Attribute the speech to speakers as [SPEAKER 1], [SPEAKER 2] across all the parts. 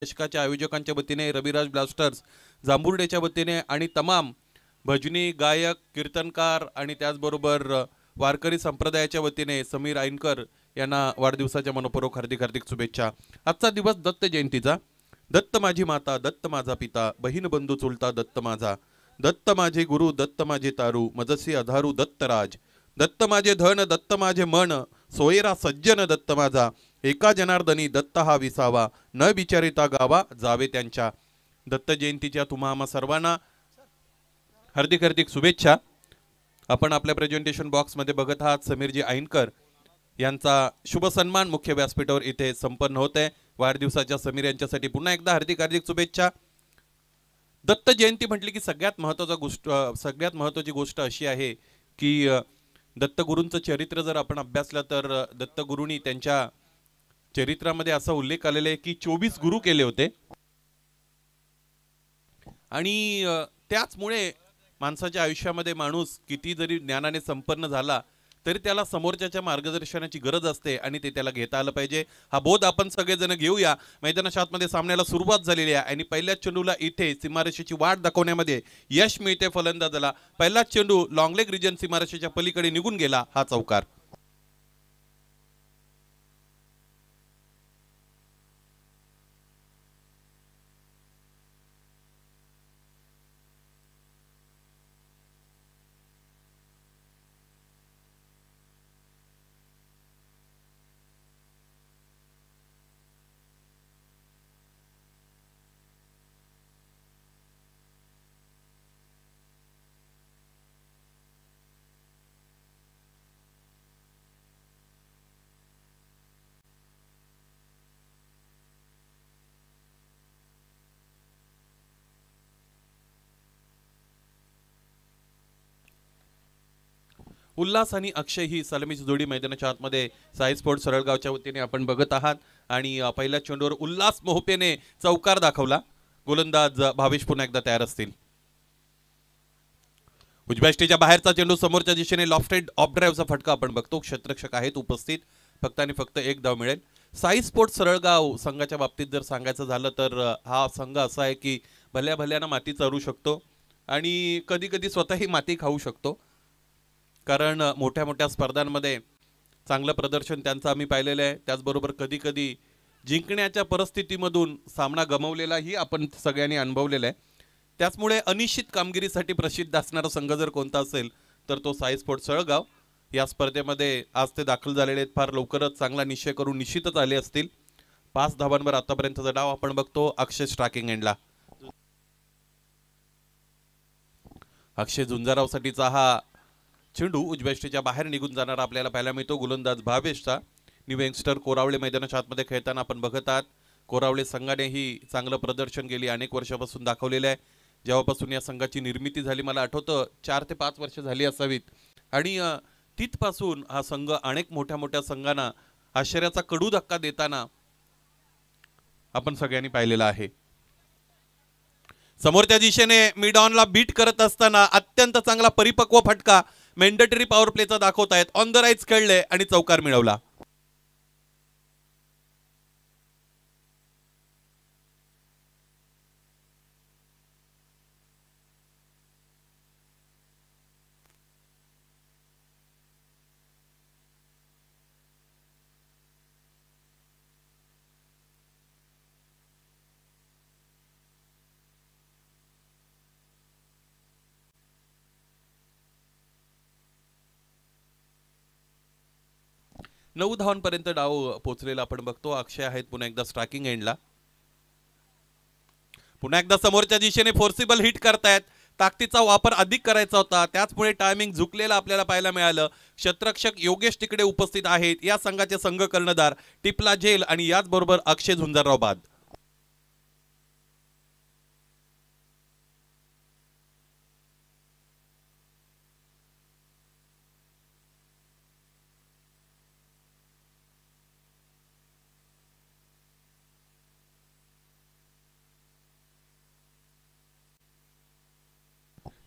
[SPEAKER 1] चषकाच्या आयोजकांच्या वतीने, रविराज ब्लास्टर्स जांभुर्डेच्या वतीने आणि तमाम भजनी गायक, कीर्तनकार आणि त्याचबरोबर वारकरी संप्रदायाच्या वतीने समीर ऐनकर यांना वाढदिवसाच्या मनपूर्वक हार्दिक हार्दिक शुभेच्छा। आजचा दिवस दत्त जयंतीचा। दत्त माझी माता, दत्त माझा पिता, बहीण बंधू चुलता दत्त माझा, दत्त माझे गुरु, दत्त माझे तारू, मजसी अधारू दत्तराज, दत्त माझे धन, दत्त माझे मन, सोयरा सज्जन दत्त माझा, एका जनार्दनी दत्त हा विसावा, न विचारिता गावा जावे त्यांच्या। दत्त जयंतीच्या तुम्हा आम्हा सर्वांना हार्दिक हार्दिक शुभेच्छा। आपण आपल्या प्रेझेंटेशन बॉक्समध्ये बघत आहात समीरजी ऐनकर यांचा शुभ सन्मान मुख्य व्यासपीठावर इथे संपन्न होते। वाढदिवसाच्या समीर यांच्यासाठी पुन्हा एकदा हार्दिक हार्दिक शुभेच्छा। दत्त जयंती म्हटली की सगळ्यात महत्त्वाची गोष्ट अशी आहे की दत्तगुरूंचं चरित्र जर आपण अभ्यासलं तर दत्तगुरूंनी त्यांच्या चरित्रामध्ये असा उल्लेख आलेला आहे की 24 गुरु केले होते आणि त्याचमुळे माणसाच्या आयुष्यामध्ये माणूस किती जरी ज्ञानाने संपन्न झाला तरी त्याला समोरच्याच्या मार्गदर्शनाची गरज असते आणि ते त्याला घेता आलं पाहिजे। हा बोध आपण सगळेजण घेऊया। मैदानाच्या आतमध्ये सामन्याला सुरुवात झालेली आहे आणि पहिल्याच चेंडूला इथे सीमारेषेची वाट दाखवण्यामध्ये यश मिळते फलंदाजाला। पहिलाच चेंडू लॉंगलेग रिजन सीमारेषेच्या पलीकडे निघून गेला, हा चौकार। उल्हास आणि अक्षय ही सलामीची जोडी मैदानाच्या आतमध्ये साई स्पोर्ट्स सरळगावच्या वतीने आपण बघत आहात आणि पहिल्या चेंडूवर उल्हास मोहपेने चौकार दाखवला। गोलंदाज भावेश पुन्हा एकदा तयार असतील। उजव्या स्टेजच्या बाहेरचा चेंडू समोरच्या दिशेने लॉफ्टेड ऑफ ड्राईव्हचा फटका आपण बघतो। क्षेत्ररक्षक आहेत उपस्थित, फक्त आणि फक्त एक धाव मिळेल। साई स्पोर्ट्स सरळगाव संघाच्या बाबतीत जर सांगायचं झालं तर हा संघ असा आहे की भल्या भल्यानं माती चरू शकतो आणि कधी कधी स्वतःही माती खाऊ शकतो, कारण मोठ्या मोठ्या स्पर्धांमध्ये चांगलं प्रदर्शन त्यांचं आम्ही पाहिलेलं आहे। त्याचबरोबर कधी कधी जिंकण्याच्या परिस्थितीमधून सामना गमावलेलाही आपण सगळ्यांनी अनुभवलेला आहे। त्याचमुळे अनिश्चित कामगिरीसाठी प्रसिद्ध असणारा संघ जर कोणता असेल तर तो साई स्पोर्ट्स सळगाव। या स्पर्धेमध्ये आज ते दाखल झालेले आहेत, फार लवकरच चांगला निश्चय करून निश्चितच आले असतील। 5 धावांवर आतापर्यंतचा डाव आपण बघतो अक्षय स्ट्रायकिंग एंडला। अक्षय झुंजारावसाठीचा हा चेंडू उजव्या स्टेजच्या बाहेर निघून जाणारा आपल्याला पाहायला मिळतो। गोलंदाज भावेशचा। न्यू यंगस्टर कोरावळे मैदानाच्या आतमध्ये खेळताना आपण बघत आहात। कोरावळे संघानेही चांगलं प्रदर्शन गेली अनेक वर्षापासून दाखवलेलं आहे। जेव्हापासून या संघाची निर्मिती झाली मला आठवतं 4 ते 5 वर्ष झाली असावीत आणि तिथपासून हा संघ अनेक मोठ्या मोठ्या संघांना आश्चर्याचा कडू धक्का देताना आपण सगळ्यांनी पाहिलेला आहे। समोरच्या दिशेने मिड ऑनला बीट करत असताना अत्यंत चांगला परिपक्व फटका मॅन्डेटरी पॉवर प्लेचा दाखवतायत। ऑन द राईट्स खेळले आणि चौकार मिळवला। नऊ धावांपर्यंत डाव पोहोचलेला आपण बघतो। अक्षय आहेत पुन्हा एकदा स्ट्रायकिंग एंडला। पुन्हा एकदा समोरच्या दिशेने फोर्सिबल हिट करतायत। ताकदीचा वापर अधिक करायचा होता, त्याचमुळे टायमिंग झुकलेला आपल्याला पाहायला मिळालं। क्षेत्ररक्षक योगेश तिकडे उपस्थित आहेत। या संघाचे संघ कर्णधार टिपला झेल आणि याचबरोबर अक्षय झुंजारराव बाद।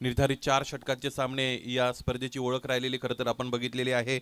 [SPEAKER 1] निर्धारित 4 षटकांचे सामने या स्पर्धेची ओळख राहिलेली खरं तर आपण बघितलेली आहे।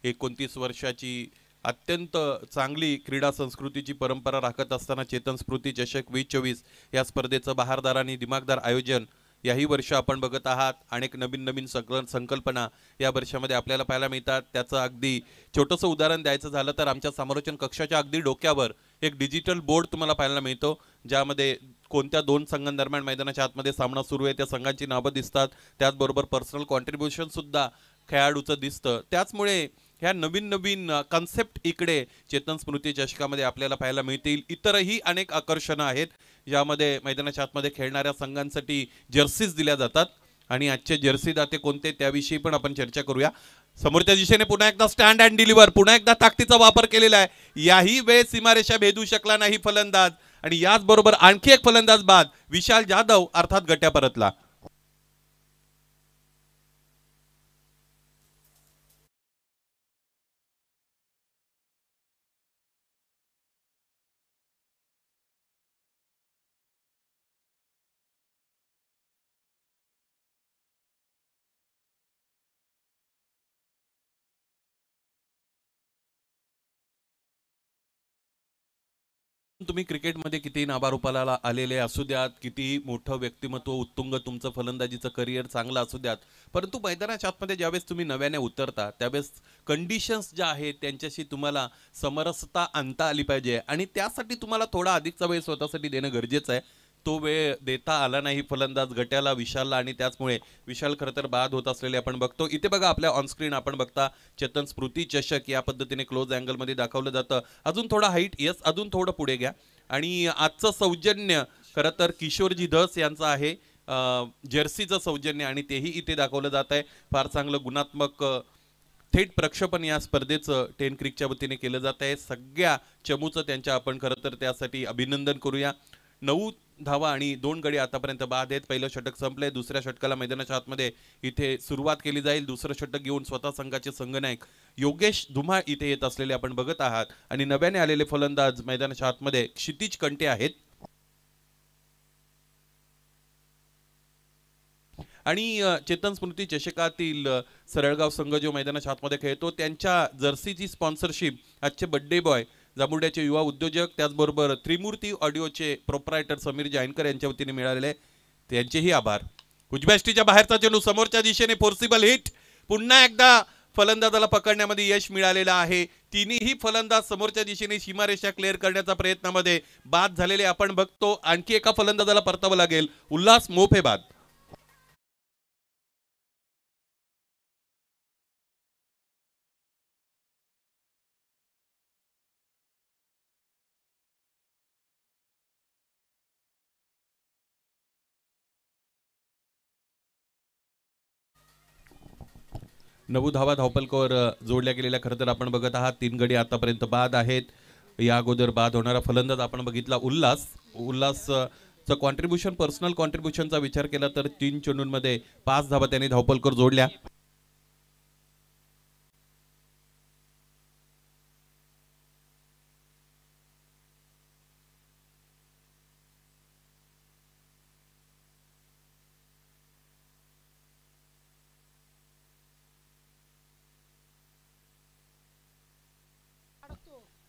[SPEAKER 1] 29 वर्षाची अत्यंत चांगली क्रीडा संस्कृतीची परंपरा राखत असताना चेतन स्फूर्ती चषक 2024 या स्पर्धेचं बहारदार आणि दिमागदार आयोजन याही वर्ष आपण बघत आहात. अनेक नवीन नवीन संकल्पना या वर्षामध्ये आपल्याला पाहायला मिळतात. त्याचं अगदी छोटंसं उदाहरण द्यायचं झालं तर आमच्या समालोचन कक्षाच्या अगदी डोक्यावर एक डिजिटल बोर्ड तुम्हाला पाहायला मिळतो, ज्यामध्ये कोणत्या दोन संघांदरम्यान मैदानाच्या आतमध्ये सामना सुरू आहे त्या संघांची नावं दिसतात. त्याचबरोबर पर्सनल कॉन्ट्रीब्युशन सुद्धा खेळाडूचं दिसतं. त्याचमुळे ह्या नवीन नवीन कन्सेप्ट इकडे चेतन स्मृती चषकामध्ये आपल्याला पाहायला मिळतील. इतरही अनेक आकर्षणं आहेत, ज्यामध्ये मैदानाच्या आतमध्ये खेळणाऱ्या संघांसाठी जर्सीज दिल्या जातात आणि आजचे जर्सी दाते कोणते त्याविषयी पण आपण चर्चा करूया. समोरच्या दिशेने पुन्हा एकदा स्टँड अँड डिलिव्हर, पुन्हा एकदा ताकदीचा वापर केलेला आहे. याही वेळेस सीमारेषा भेदू शकला नाही फलंदाज आणि याचबरोबर आणखी एक फलंदाज बाद, विशाल जाधव अर्थात गट्या परतला. तुम्ही क्रिकेटमध्ये किती नावारूपाला आलेले असू द्यात, किती मोठं व्यक्तिमत्व उत्तुंग तुमचं फलंदाजीचं करिअर चांगलं असू द्यात, परंतु मैदानाच्या आतमध्ये ज्यावेळेस तुम्ही नव्याने उतरता त्यावेळेस कंडिशन्स ज्या आहेत त्यांच्याशी तुम्हाला समरसता आणता आली पाहिजे आणि त्यासाठी तुम्हाला थोडा अधिकचा वेळ स्वतःसाठी देणं गरजेचं आहे. तो वेळ देता आला नाही फलंदाज गट्याला, विशालला, आणि त्याचमुळे विशाल खरं तर बाद होत असलेले आपण बघतो. इथे बघा आपल्या ऑनस्क्रीन आपण बघता चेतन स्फूर्ती चषक या पद्धतीने क्लोज अँगलमध्ये दाखवलं जातं. अजून थोडा हाईट, येस अजून थोडं पुढे घ्या. आणि आजचं सौजन्य खरं तर किशोरजी धस यांचं आहे, जर्सीचं सौजन्य, आणि तेही इथे दाखवलं जात आहे. फार चांगलं गुणात्मक थेट प्रक्षेपण या स्पर्धेचं 10 क्रिकच्या वतीने केलं जात आहे. सगळ्या चमूचं त्यांच्या आपण खरं तर त्यासाठी अभिनंदन करूया. 9 धावा आणि 2 गडी आतापर्यंत बाद आहेत. पहिलं षटक संपलंय, दुसऱ्या षटकाला मैदानाच्या आतमध्ये इथे सुरुवात केली जाईल. दुसरं षटक घेऊन स्वतः संघाचे संघनायक योगेश धुमाळ इथे येत असलेले आपण बघत आहात आणि नव्याने आलेले फलंदाज मैदानाच्या आतमध्ये क्षितिज कंटे आहेत. आणि चेतन स्मृती चषकातील सरळगाव संघ जो मैदानाच्या आतमध्ये खेळतो त्यांच्या जर्सीची स्पॉन्सरशिप आजचे बड्डे बॉय जांभुड्याचे युवा उद्योजक, त्याचबरोबर त्रिमूर्ती ऑडिओचे प्रोप्रायटर समीर जायनकर यांच्या वतीने मिळालेले त्यांचेही आभार. उजव्या बाहेरचा चेंडू समोरच्या दिशेने फोर्सिबल हिट, पुन्हा एकदा फलंदाजाला पकडण्यामध्ये यश मिळालेलं आहे. तिन्ही फलंदाज समोरच्या दिशेने सीमारेषा क्लिअर करण्याच्या प्रयत्नामध्ये बाद झालेले आपण बघतो. आणखी एका फलंदाजाला परतावं लागेल, उल्हास मोफे बाद. नऊ धावा धावपलकावर जोडल्या गेलेल्या खरं तर आपण बघत आहात. 3 गडी आतापर्यंत बाद आहेत. या अगोदर बाद होणारा फलंदाज आपण बघितला उल्हासचं कॉन्ट्रीब्युशन, पर्सनल कॉन्ट्रीब्युशनचा विचार केला तर 3 चेंडूंमध्ये 5 धावा त्यांनी धावपलकावर जोडल्या.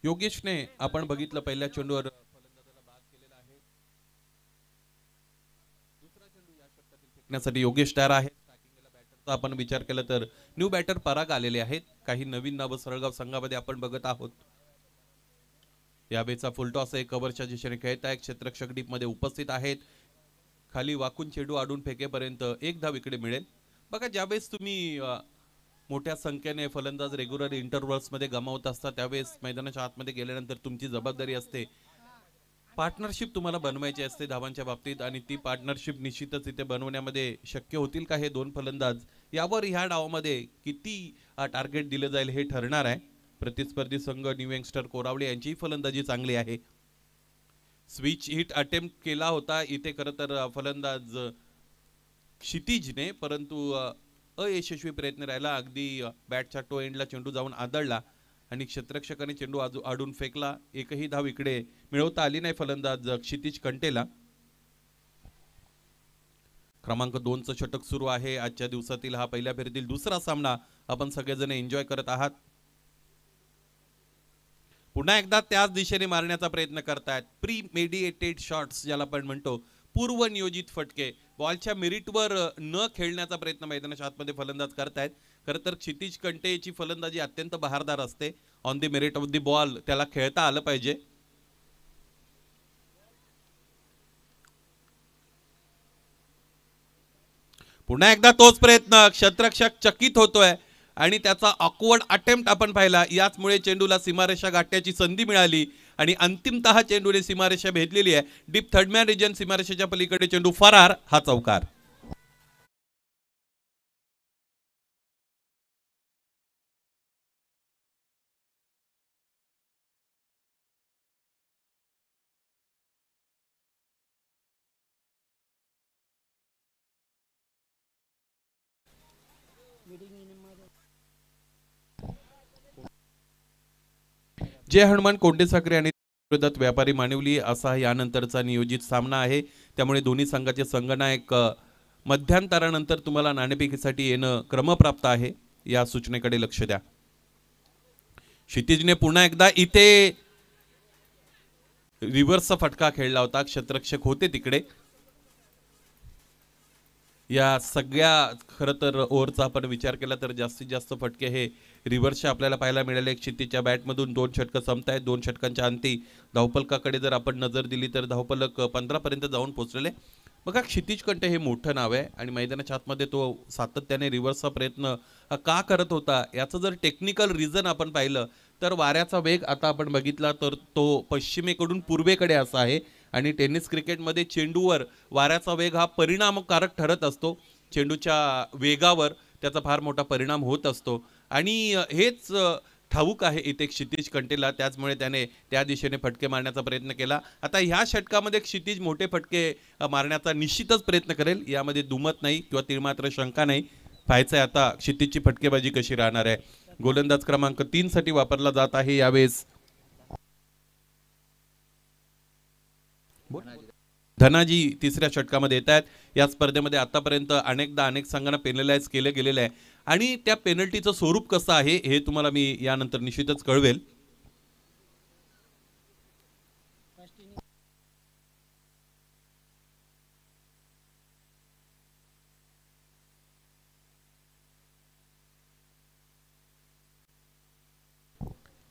[SPEAKER 1] योगेशने आपण बघितलं पहिल्या चेंडूवर फलंदाजाला बाद केलेला आहे. दुसरा चेंडू या षटकातील फेकण्यासाठी योगेश तयार आहे. बॅटरचा आपण विचार केला तर न्यू बॅटर पराग आलेले आहेत. काही नवीन नावं सरळगाव संघामध्ये आपण बघत आहोत. यावेळेचा फुलटॉस आहे, कव्हरच्या दिशेने खेळत आहे, क्षेत्ररक्षक डीप मध्ये उपस्थित आहेत. खाली वाकून चेंडू आडून फेकेपर्यंत 1 धाव इकडे मिळेल. बघा ज्यावेळेस तुम्ही मोठ्या संख्येने फलंदाज रेग्युलर इंटरव्हल्स मध्ये गमावत असता त्यावेळेस मैदानाच्या आतमध्ये गेल्यानंतर तुमची जबाबदारी असते, पार्टनरशिप तुम्हाला बनवायची असते धावांच्या बाबतीत, आणि ती पार्टनरशिप निश्चितच इथे बनवण्यामध्ये शक्य होतील का हे 2 फलंदाज, यावर ह्या डावामध्ये किती टार्गेट दिलं जाईल हे ठरणार आहे. प्रतिस्पर्धी संघ न्यू यंगस्टर कोरावळे यांचीही फलंदाजी चांगली आहे. स्विच हिट अटेम्प्ट केला होता इथे खरं तर फलंदाज क्षितिजने, परंतु अयशस्वी प्रयत्न राहिला. अगदी बॅटच्या टो एंडला चेंडू जाऊन आदळला आणि क्षेत्ररक्षकाने चेंडू आडून फेकला. एकही धाव इकडे मिळवता आली नाही फलंदाज क्षितिज कंटेला. क्रमांक 2चं षटक सुरू आहे. आजच्या दिवसातील हा पहिल्या फेरीतील दुसरा सामना आपण सगळेजण एन्जॉय करत आहात. पुन्हा एकदा त्याच दिशेने मारण्याचा प्रयत्न करतायत. प्री मेडिएटेड शॉट्स ज्याला आपण म्हणतो, पूर्वनियोजित फटके, बॉलच्या मेरिटवर न खेळण्याचा प्रयत्न मैदानाच्या आतमध्ये फलंदाज करतायत. खरं तर क्षितिज कंटेची फलंदाजी अत्यंत बहारदार असते. On the merit of the ball त्याला खेळता आलं पाहिजे. पुन्हा एकदा तोच प्रयत्न, क्षेत्ररक्षक चकित होतोय आणि त्याचा ऑकवर्ड अटेम्प्ट आपण पाहिला. याचमुळे चेंडूला सीमारेषा गाठण्याची संधी मिळाली आणि अंतिमतः चेंडूने सीमारेषा भेदलेली आहे. डीप थर्डमॅन रिजन, सीमारेषेच्या पलीकडे चेंडू फरार, हा चौकार. जय हनुमान कोंडेसाखरे आणि विरोधात व्यापारी मानिवली असा यानंतरचा नियोजित सामना आहे. त्यामुळे दोन्ही संघाचे संघनायक मध्यांतरानंतर तुम्हाला नाणेफेकीसाठी येणं क्रमप्राप्त आहे. या सूचनेकडे लक्ष द्या. क्षितिजने पुन्हा एकदा इथे रिव्हर्सचा फटका खेळला होता. क्षेत्ररक्षक होते तिकडे. या सगळ्या खरं तर ओव्हरचा आपण विचार केला तर जास्तीत जास्त फटके हे रिव्हर्सचे आपल्याला पाहायला मिळाले. क्षितिजच्या बॅटमधून 2 षटकं संपतायत. 2 षटकांच्या अंती धावफलकाकडे जर आपण नजर दिली तर धावफलक 15 पर्यंत जाऊन पोहोचलेले. बघा, क्षितिज कंटे हे मोठं नाव आहे आणि मैदानाच्या आतमध्ये तो सातत्याने रिव्हर्सचा प्रयत्न का करत होता याचं जर टेक्निकल रिझन आपण पाहिलं तर वाऱ्याचा वेग आता आपण बघितला तर तो पश्चिमेकडून पूर्वेकडे असा आहे आणि टेनिस क्रिकेटमध्ये चेंडूवर वाऱ्याचा वेग हा परिणामकारक ठरत असतो. चेंडूच्या वेगावर त्याचा फार मोठा परिणाम होत असतो आणि हेच ठाऊक आहे इथे क्षितिज कंटेला. त्याचमुळे त्याने त्या दिशेने फटके मारण्याचा प्रयत्न केला. आता ह्या षटकामध्ये क्षितिज मोठे फटके मारण्याचा निश्चितच प्रयत्न करेल, यामध्ये दुमत नाही किंवा तिळमात्र शंका नाही. पाहायचं आहे आता क्षितिजची फटकेबाजी कशी राहणार आहे. गोलंदाज क्रमांक 3 साठी वापरला जात आहे यावेळेस धनाजी. तिसऱ्या षटकामध्ये येत आहेत. या स्पर्धेमध्ये आतापर्यंत अनेकदा अनेक संघांना पेनलाइज केलं गेलेलं आहे आणि त्या पेनल्टीचं स्वरूप कसं आहे हे तुम्हाला मी यानंतर निश्चितच कळवेल.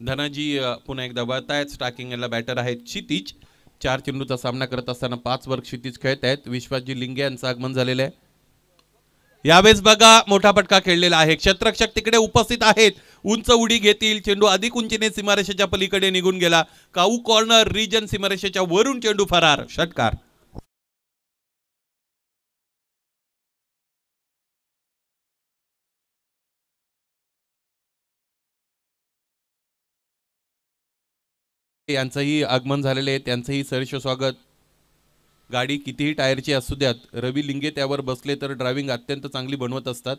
[SPEAKER 1] धनाजी पुन्हा एकदा वळत आहेत. स्ट्रायकिंगला बॅटर आहेत क्षितिज. 4 चेंडूचा सामना करत असताना 5 वर क्षितिज खेळत आहेत. विश्वासजी लिंगे यांचं आगमन झालेलं आहे. यावेळेस बघा मोठा फटका खेळलेला आहे. क्षेत्ररक्षक तिकडे उपस्थित आहेत. उंच उडी घेतील. चेंडू अधिक उंचीने सीमारेषेच्या पलीकडे निघून गेला. काऊ कॉर्नर रिजन, सीमारेषेच्या वरून चेंडू फरार, षटकार. यांचंही आगमन झालेले आहे. त्यांचंही सहर्ष स्वागत. गाडी कितीही टायरची असू द्यात, रवी लिंगे त्यावर बसले तर ड्रायव्हिंग अत्यंत चांगली बनवत असतात.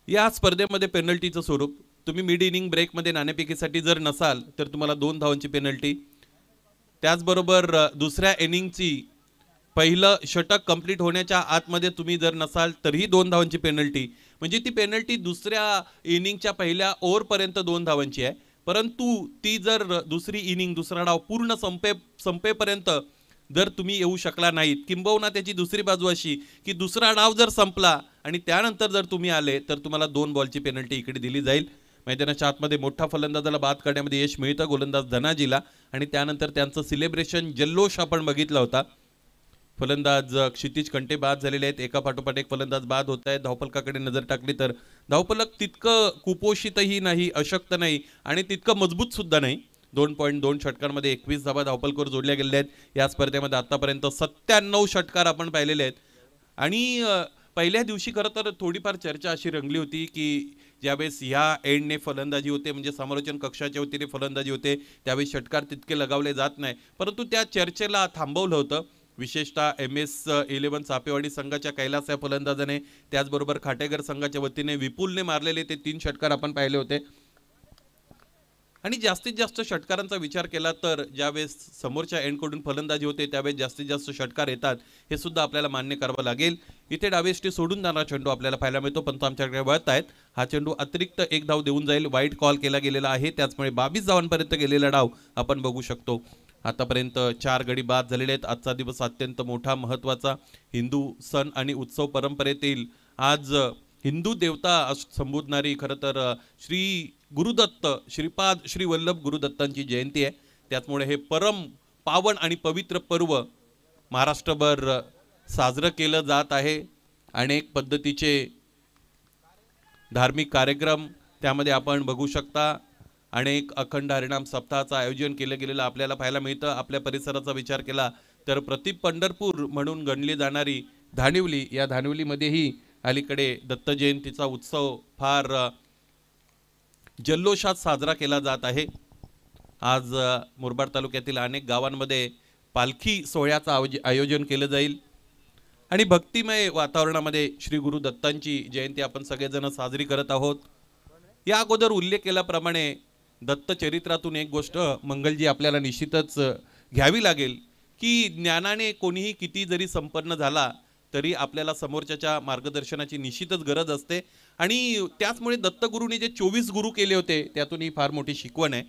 [SPEAKER 1] या स्पर्धेमध्ये पेनल्टीचं स्वरूप, तुम्ही मिड इनिंग ब्रेकमध्ये नाणेफेकीसाठी जर नसाल तर तुम्हाला 2 धावांची पेनल्टी. त्याचबरोबर दुसऱ्या इनिंगची पहिलं षटक कंप्लीट होण्याच्या आतमध्ये तुम्ही जर नसाल तरीही 2 धावांची पेनल्टी. म्हणजे ती पेनल्टी दुसऱ्या इनिंगच्या पहिल्या ओव्हरपर्यंत 2 धावांची आहे. परंतु ती जर दुसरी इनिंग, दुसरा डाव पूर्ण संपेपर्यंत जर तुम्ही येऊ शकला नाहीत, किंबहुना त्याची दुसरी बाजू अशी की दुसरा डाव जर संपला आणि त्यानंतर जर तुम्ही आले तर तुम्हाला 2 बॉलची पेनल्टी इकडे दिली जाईल. मैदानाच्या आतमध्ये मोठा फलंदाजाला बाद करण्यामध्ये यश मिळतं गोलंदाज धनाजीला आणि त्यानंतर त्यांचं सेलिब्रेशन जल्लोष आपण बघितला होता. फलंदाज क्षितिज कंटे बाद झालेले आहेत. एका पाठोपाठ एक फलंदाज बाद होत आहेत. धावफलकाकडे नजर टाकली तर धावफलक तितकं कुपोषितही नाही, अशक्त नाही आणि तितकं मजबूत सुद्धा नाही. 2.2 षटकांमध्ये 21 धावा धावफलकावर जोडल्या गेलेल्या आहेत. या स्पर्धेमध्ये आतापर्यंत 97 षटकार आपण पाहिलेले आहेत आणि पहिल्या दिवशी खरं तर थोडीफार चर्चा अशी रंगली होती की ज्यावेळेस ह्या एंडने फलंदाजी होते, म्हणजे समालोचन कक्षाच्या वतीने फलंदाजी होते, त्यावेळेस षटकार तितके लगावले जात नाही. परंतु त्या चर्चेला थांबवलं होतं. विशेषतः MS11 सापेवाडी संघाच्या कैलास या फलंदाजाने, त्याचबरोबर खाटेगर संघाच्या वतीने विपुलने मारलेले ते 3 षटकार आपण पाहिले होते. आणि जास्तीत जास्त षटकारांचा विचार केला तर ज्यावेळेस समोरच्या एंडकडून फलंदाजी होते त्यावेळेस जास्तीत जास्त षटकार येतात हे सुद्धा आपल्याला मान्य करावं लागेल. इथे डावेष्टी सोडून जाणारा चेंडू आपल्याला पाहायला मिळतो, पण तो आमच्याकडे वळत आहेत. हा चेंडू अतिरिक्त एक धाव देऊन जाईल. वाईट कॉल केला गेलेला आहे, त्याचमुळे 22 धावांपर्यंत गेलेला डाव आपण बघू शकतो. आतापर्यंत 4 गडी बाद झालेले आहेत. आजचा दिवस अत्यंत मोठा महत्त्वाचा हिंदू सण आणि उत्सव परंपरेतील आज हिंदू देवता संबोधणारी खरं तर श्री गुरुदत्त श्रीपाद श्री वल्लभ गुरुदत्तांची जयंती आहे. त्याचमुळे हे परम पावन आणि पवित्र पर्व महाराष्ट्रभर साजरं केलं जात आहे. अनेक पद्धतीचे धार्मिक कार्यक्रम त्यामध्ये आपण बघू शकता. अनेक अखंड हरिनाम सप्ताहाचं आयोजन केलं गेलेलं आपल्याला पाहायला मिळतं. आपल्या परिसराचा विचार केला तर प्रति पंढरपूर म्हणून गणली जाणारी धानिवली, या धानिवलीमध्येही अलीकडे दत्त जयंतीचा उत्सव फार जल्लोषात साजरा केला जात आहे. आज मुरबाड तालुक्यातील अनेक गावांमध्ये पालखी सोहळ्याचं आयोजन केलं जाईल आणि भक्तिमय वातावरणामध्ये श्री गुरु दत्तांची जयंती आपण सगळेजण साजरी करत आहोत. या अगोदर उल्लेख केल्याप्रमाणे दत्त चरित्रातून एक गोष्ट मंगलजी आपल्याला निश्चितच घ्यावी लागेल की ज्ञानाने कोणीही किती जरी संपन्न झाला तरी आपल्याला समोरच्याच्या मार्गदर्शनाची निश्चितच गरज असते. आणि त्याचमुळे दत्तगुरूंनी जे 24 गुरु केले होते त्यातून ही फार मोठी शिकवण आहे.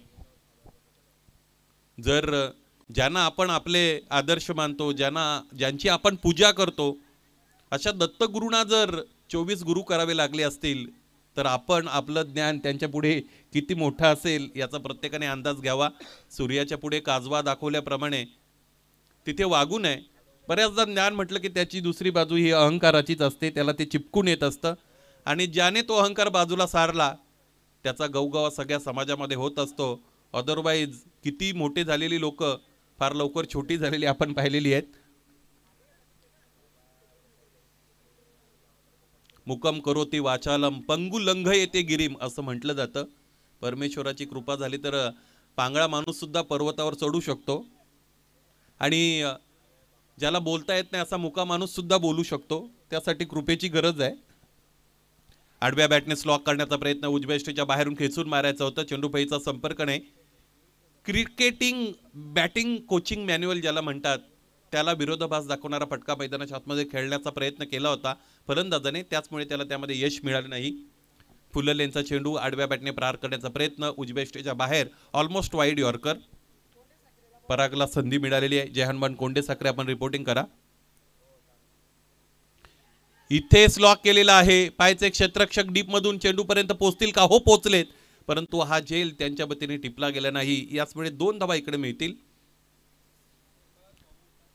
[SPEAKER 1] जर ज्यांना आपण आपले आदर्श मानतो, ज्यांची आपण पूजा करतो, अशा दत्तगुरूंना जर 24 गुरु करावे लागले असतील तर आपण आपलं ज्ञान त्यांच्या पुढे किती मोठं असेल याचा प्रत्येकाने अंदाज घ्यावा. सूर्याच्या पुढे काजवा दाखवल्याप्रमाणे तिथे वागू नये. बऱ्याचदा ज्ञान म्हटलं की त्याची दुसरी बाजू ही अहंकाराचीच असते, त्याला ते चिपकून येत असतं आणि ज्याने तो अहंकार बाजूला सारला त्याचा गवगवा सगळ्या समाजामध्ये होत असतो. अदरवाईज किती मोठे झालेली लोक फार लवकर छोटी झालेली आपण पाहिलेली आहेत. मुकम करोती वाचालम पंगु लंघ येते गिरीम असं म्हटलं जातं. परमेश्वराची कृपा झाली तर पांगळा माणूस सुद्धा पर्वतावर चढू शकतो आणि ज्याला बोलता येत नाही असा मुका माणूस सुद्धा बोलू शकतो. त्यासाठी कृपेची गरज आहे. आडव्या बॅटने स्लॉक करण्याचा प्रयत्न, उजव्या यष्टीच्या बाहेरून खेचून मारायचा होता, चेंडूपैचा संपर्क नाही. क्रिकेटिंग बॅटिंग कोचिंग मॅन्युअल ज्याला म्हणतात त्याला विरोधाभास दाखवणारा फटका मैदानाच्या आतमध्ये खेळण्याचा प्रयत्न केला होता फलंदाजाने, त्याचमुळे त्याला त्यामध्ये यश मिळालं नाही. फुललेंचा चेंडू आडव्या बॅटने प्रहार करण्याचा प्रयत्न, उजव्या यष्टीच्या बाहेर, ऑलमोस्ट वाईड यॉर्कर. परागला संधी मिळालेली आहे. जय हनुमान कोंडे साखरे आपण रिपोर्टिंग करा. इथे स्लॉक केलेला आहे. पायचे क्षेत्ररक्षक डीप मधून चेंडू पर्यंत पोहोचतील का? हो, पोहोचलेत, परंतु हा झेल त्यांच्या वतीने टिपला गेला नाही. याचमुळे 2 धावा इकडे मिळतील.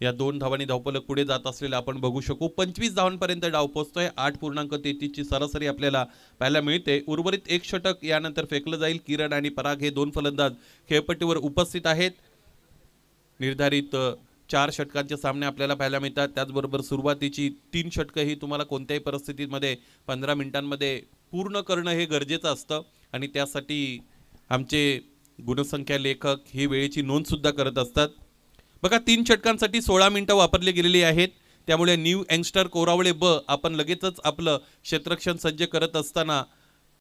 [SPEAKER 1] या 2 धावांनी धावफलक पुढे जात असलेला आपण बघू शकू. 25 धावांपर्यंत डाव पोहोचतोय. 8.33 ची सरासरी आपल्याला पाहायला मिळते. उर्वरित 1 षटक यानंतर फेकलं जाईल. किरण आणि पराग हे 2 फलंदाज खेळपट्टीवर उपस्थित आहेत. निर्धारित 4 षटकांचे सामने आपल्याला पाहायला मिळतात. त्याचबरोबर सुरुवातीची 3 षटकं ही तुम्हाला कोणत्याही परिस्थितीमध्ये 15 मिनिटांमध्ये पूर्ण करणं हे गरजेचं असतं आणि त्यासाठी आमचे गुणसंख्या लेखक ही वेळेची नोंद सुद्धा करत असतात. बघा, 3 षटकांसाठी 16 मिनिटं वापरली गेलेली आहेत. त्यामुळे न्यू यंगस्टर कोरावळे ब आपण लगेचच आपलं क्षेत्ररक्षण सज्ज करत असताना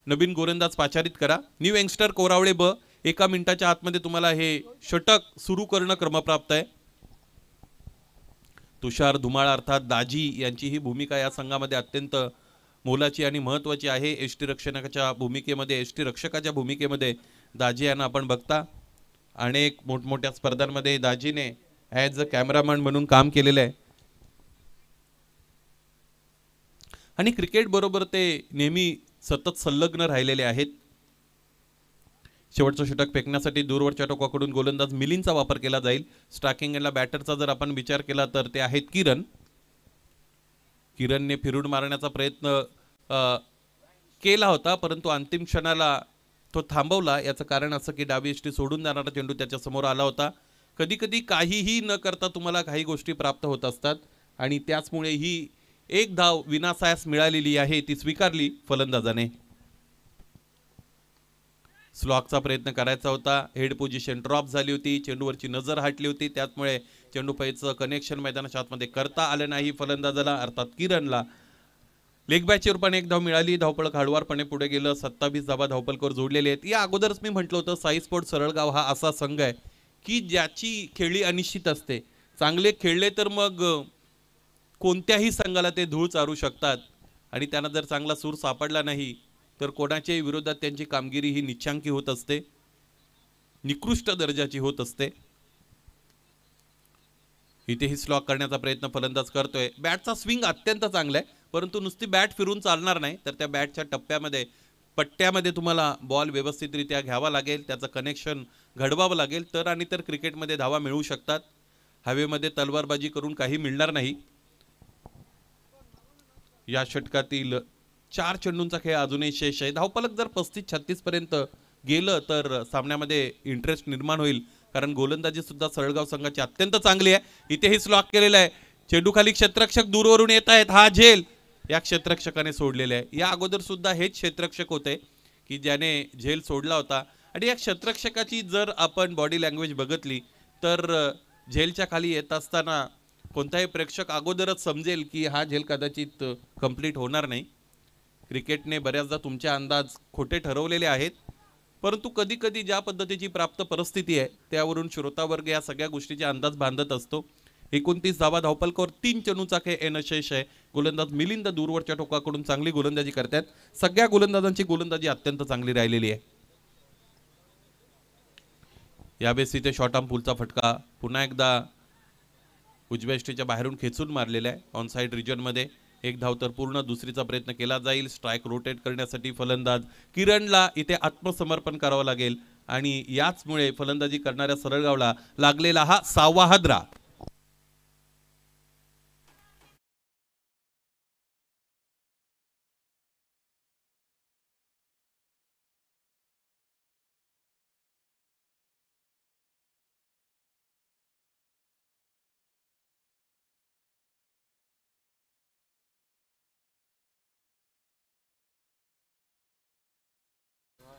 [SPEAKER 1] नवीन गोलंदाज पाचारित करा. न्यू यंगस्टर कोरावळे ब 1 मिनिटाच्या आतमध्ये तुम्हाला हे षटक सुरू करणं क्रमप्राप्त आहे. तुषार धुमाळ अर्थात दाजी यांची ही भूमिका या संघामध्ये अत्यंत मोलाची आणि महत्त्वाची आहे. एसटी रक्षकाच्या भूमिकेमध्ये दाजी यांना आपण बघता. अनेक मोठमोठ्या स्पर्धांमध्ये दाजीने ॲज अ कॅमेरामॅन म्हणून काम केलेलं आहे आणि क्रिकेट बरोबर ते नेहमी सतत संलग्न राहिलेले आहेत. शेवटचं षटक फेकण्यासाठी दूरवरच्या टोकाकडून गोलंदाज मिलिंदचा वापर केला जाईल. स्ट्रायकिंग एंडला बॅटरचा जर आपण विचार केला तर ते आहेत किरण. किरणने फिरून मारण्याचा प्रयत्न केला होता, परंतु अंतिम क्षणाला तो थांबवला. याचं कारण असं की डावी यष्टी सोडून जाणारा चेंडू त्याच्या समोर आला होता. कधी कधी काहीही न करता तुम्हाला काही गोष्टी प्राप्त होत असतात आणि त्याचमुळे ही 1 धाव विनासायास मिळालेली आहे, ती स्वीकारली फलंदाजाने. स्लॉकचा प्रयत्न करायचा होता. हेड पोझिशन ड्रॉप झाली होती, चेंडूवरची नजर हटली होती, त्याचमुळे चेंडू पैचं कनेक्शन मैदानाच्या आतमध्ये करता आलं नाही फलंदाजाला अर्थात किरणला. लेग बॅचवर पण एक धाव मिळाली, धावपळ हळवारपणे पुढे गेलं, 27 धावा धावपलकर जोडलेले आहेत. या अगोदरच मी म्हटलं होतं साई स्पोर्ट सरळगाव हा असा संघ आहे की ज्याची खेळी अनिश्चित असते. चांगले खेळले तर मग कोणत्याही संघाला ते धूळ चारू शकतात आणि त्यांना जर चांगला सूर सापडला नाही तर कोणाच्याही विरोधात त्यांची कामगिरी ही निच्चांकी होत असते, निकृष्ट दर्जाची होत असते. इथेही स्लॉक करण्याचा प्रयत्न फलंदाज करतोय. बॅटचा स्विंग अत्यंत चांगला आहे, परंतु नुसती बॅट फिरून चालणार नाही, तर त्या बॅटच्या टप्प्यामध्ये पट्ट्यामध्ये तुम्हाला बॉल व्यवस्थितरित्या घ्यावा लागेल, त्याचं कनेक्शन घडवावं लागेल, तर आणि तर क्रिकेटमध्ये धावा मिळू शकतात. हवेमध्ये तलवारबाजी करून काही मिळणार नाही. या षटकातील 4 चेंडूंचा खेळ अजूनही शेष आहे. धावफलक जर 35-36 पर्यंत गेलं तर सामन्यामध्ये इंटरेस्ट निर्माण होईल, कारण गोलंदाजी सुद्धा सरळगाव संघाची अत्यंत चांगली आहे. इथेही स्लॉक केलेला आहे. चेंडू खाली क्षेत्ररक्षक दूरवरून येत आहेत. हा झेल या क्षेत्ररक्षकाने सोडलेला आहे. या अगोदर सुद्धा हेच क्षेत्ररक्षक होते की ज्याने झेल सोडला होता. आणि या क्षेत्ररक्षकाची जर आपण बॉडी लँग्वेज बघितली तर झेलच्या खाली येत असताना कोणताही प्रेक्षक अगोदरच समजेल की हा झेल कदाचित कंप्लीट होणार नाही. क्रिकेटने बऱ्याचदा तुमचे अंदाज खोटे ठरवलेले आहेत, परंतु कधी कधी ज्या पद्धतीची प्राप्त परिस्थिती आहे त्यावरून श्रोतावर्ग या सगळ्या गोष्टीचे अंदाज बांधत असतो. 29 धावा धावपलकर 3 चेंडूचा खेळ येणं शेष आहे. गोलंदाज मिलिंद दूरवरच्या टोकाकडून चांगली गोलंदाजी करतात. सगळ्या गोलंदाजांची गोलंदाजी अत्यंत चांगली राहिलेली आहे. यावेळेस इथे शॉर्ट आर्म पुलचा फटका पुन्हा एकदा उजव्या यष्टीच्या बाहेरून खेचून मारलेला आहे. ऑन साइड रिजनमध्ये एक धाव तर पूर्ण, दुसरीचा प्रयत्न केला जाईल. स्ट्राइक रोटेट करण्यासाठी फलंदाज किरणला इथे आत्मसमर्पण करावं लागेल आणि याचमुळे फलंदाजी करणाऱ्या सरळगावला लागलेला हा 6वा हादरा.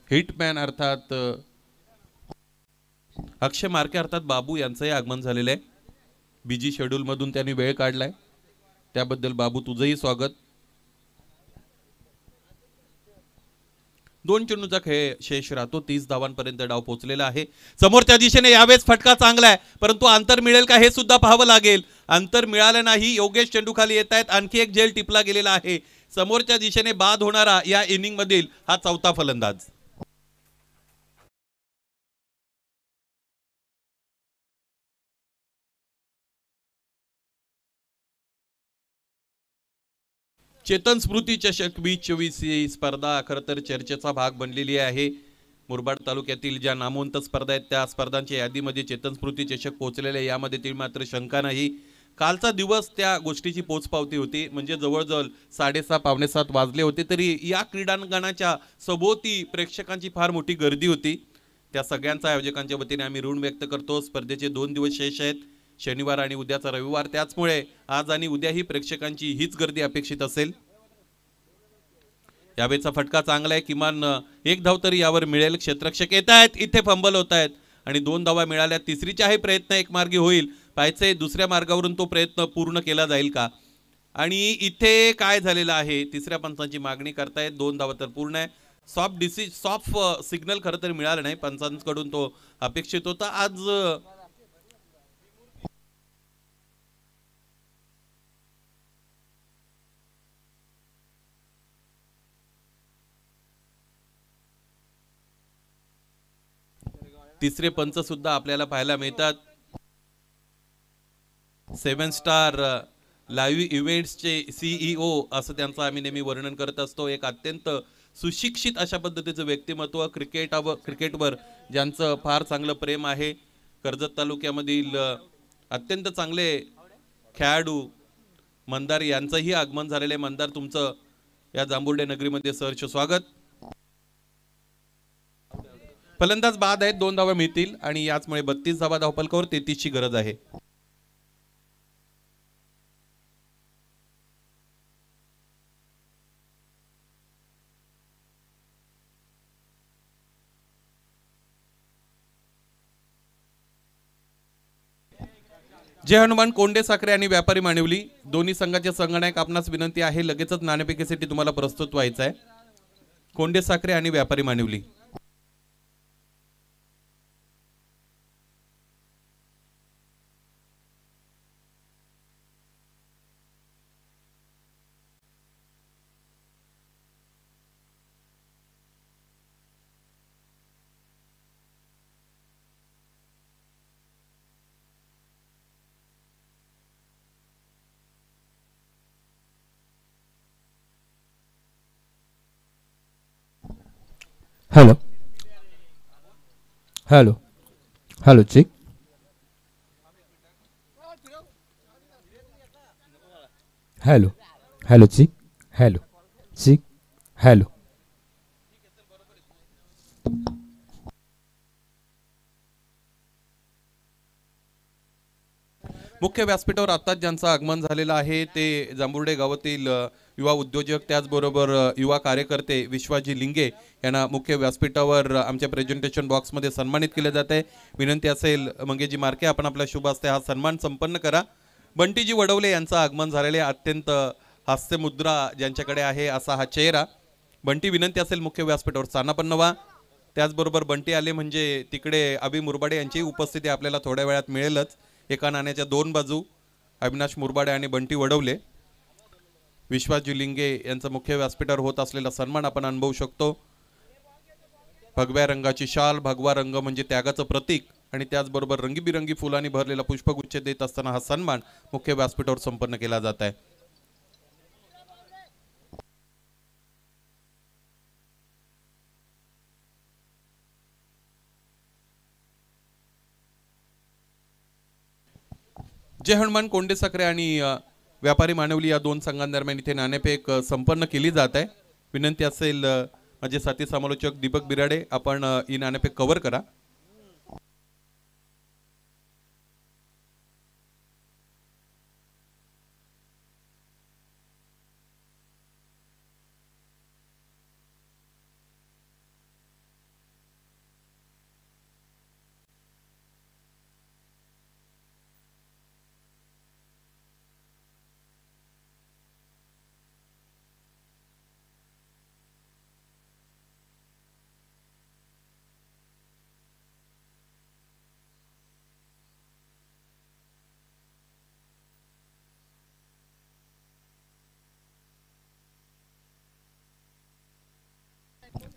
[SPEAKER 1] हिटमॅन अर्थात अक्षय मार्के अर्थात बाबू यांचंही आगमन झालेलं आहे. बिजी शेड्यूल मधून त्यांनी वेळ काढलाय, त्याबद्दल बाबू तुझंही स्वागत. 2 चेंडूचा खेळ शेष राहतो. 30 धावांपर्यंत डाव पोहोचलेला आहे. समोरच्या दिशेने यावेळेस फटका चांगला आहे, परंतु अंतर मिळेल का हे सुद्धा पाहावं लागेल. अंतर मिळालं नाही. योगेश चेंडू खाली येत आहेत. आणखी एक झेल टिपला गेलेला आहे. समोरच्या दिशेने बाद होणारा या इनिंग मधील हा 4था फलंदाज. चेतन स्मृती चषक 2024 ही स्पर्धा खरं तर चर्चेचा भाग बनलेली आहे. मुरबाड तालुक्यातील ज्या नामवंत स्पर्धा आहेत त्या स्पर्धांच्या यादीमध्ये चेतन स्मृती चषक पोहोचलेले आहे, यामध्ये ती मात्र शंका नाही. कालचा दिवस त्या गोष्टीची पोचपावती होती, म्हणजे जवळजवळ 6:30 पावणे 7 वाजले होते, तरी या क्रीडांगणाच्या सभोवती प्रेक्षकांची फार मोठी गर्दी होती. त्या सगळ्यांचा आयोजकांच्या वतीने आम्ही ऋण व्यक्त करतो. स्पर्धेचे 2 दिवस शेष आहेत, शनिवार आणि उद्याचा रविवार, त्याचमुळे आज आणि उद्याही प्रेक्षकांची हीच गर्दी अपेक्षित असेल. यावेळेचा फटका चांगला आहे. किमान एक धाव तरी यावर मिळेल. क्षेत्ररक्षक येत आहेत, इथे फंबल होत आहेत आणि 2 धावा मिळाल्या. तिसरीचाही प्रयत्न एक मार्गी होईल. पाहायचंय दुसऱ्या मार्गावरून तो प्रयत्न पूर्ण केला जाईल का. आणि इथे काय झालेलं आहे, तिसऱ्या पंचांची मागणी करतायत. 2 धावा तर पूर्ण आहे. सॉफ्ट सिग्नल खरं तर मिळालं नाही, पंचांकडून तो अपेक्षित होता. आज तिसरे पंच सुद्धा आपल्याला पाहायला मिळतात. 7 स्टार लाईव्ह इव्हेंट्सचे CEO असं त्यांचं आम्ही नेहमी वर्णन करत असतो. एक अत्यंत सुशिक्षित अशा पद्धतीचं व्यक्तिमत्व, क्रिकेटवर ज्यांचं फार चांगलं प्रेम आहे. कर्जत तालुक्यामधील अत्यंत चांगले खेळाडू मंदार यांचंही आगमन झालेलं आहे. मंदार, तुमचं या जांभुर्डे नगरीमध्ये सहर्ष स्वागत. फलंदाज बाद आहेत, 2 धावा मिळतील आणि याचमुळे 32 धावा धावपलकावर 33 ची गरज आहे. जय हनुमान कोंडे साखरे आणि व्यापारी मानिवली दोन्ही संघाचे संगणक आपणास विनंती आहे, लगेचच नाणेफेकीसाठी तुम्हाला प्रस्तुत व्हायचं आहे. कोंडे साखरे आणि व्यापारी मानिवली.
[SPEAKER 2] Hello, hello, hello, check. Hello, hello, check. Hello, check. Hello.
[SPEAKER 1] मुख्य व्यासपीठावर आताच ज्यांचं आगमन झालेलं आहे ते जांभुर्डे गावातील युवा उद्योजक त्याचबरोबर युवा कार्यकर्ते विश्वाजी लिंगे यांना मुख्य व्यासपीठावर आमच्या प्रेझेंटेशन बॉक्समध्ये सन्मानित केले जात आहे. विनंती असेल मंगेजी मार्के आपण आपल्या शुभ हस्ते हा सन्मान संपन्न करा. बंटीजी वडवले यांचं आगमन झालेले अत्यंत हास्यमुद्रा ज्यांच्याकडे आहे असा हा चेहरा. बंटी विनंती असेल मुख्य व्यासपीठावर स्थानापन्न व्हा. त्याचबरोबर बंटी आले म्हणजे तिकडे अभि मुरबाडे यांची उपस्थिती आपल्याला थोड्या वेळात मिळेलच. एका नाण्याच्या दोन बाजू अविनाश मुरबाडे आणि बंटी वडवले. विश्वाजी लिंगे यांचा मुख्य व्यासपीठावर होत असलेला सन्मान आपण अनुभवू शकतो. भगव्या रंगाची शाल, भगवा रंग म्हणजे त्यागाचं प्रतीक आणि त्याचबरोबर रंगीबिरंगी फुलांनी भरलेला पुष्पगुच्छ देत असताना हा सन्मान मुख्य व्यासपीठावर संपन्न केला जात आहे. जय हनुमान कोंडे साखरे आणि व्यापारी मानवली या दोन संघांदरम्यान इथे नाणेफेक संपन्न केली जात आहे. विनंती असेल माझे साथी समालोचक दीपक बिराडे आपण ही नाणेफेक कव्हर करा.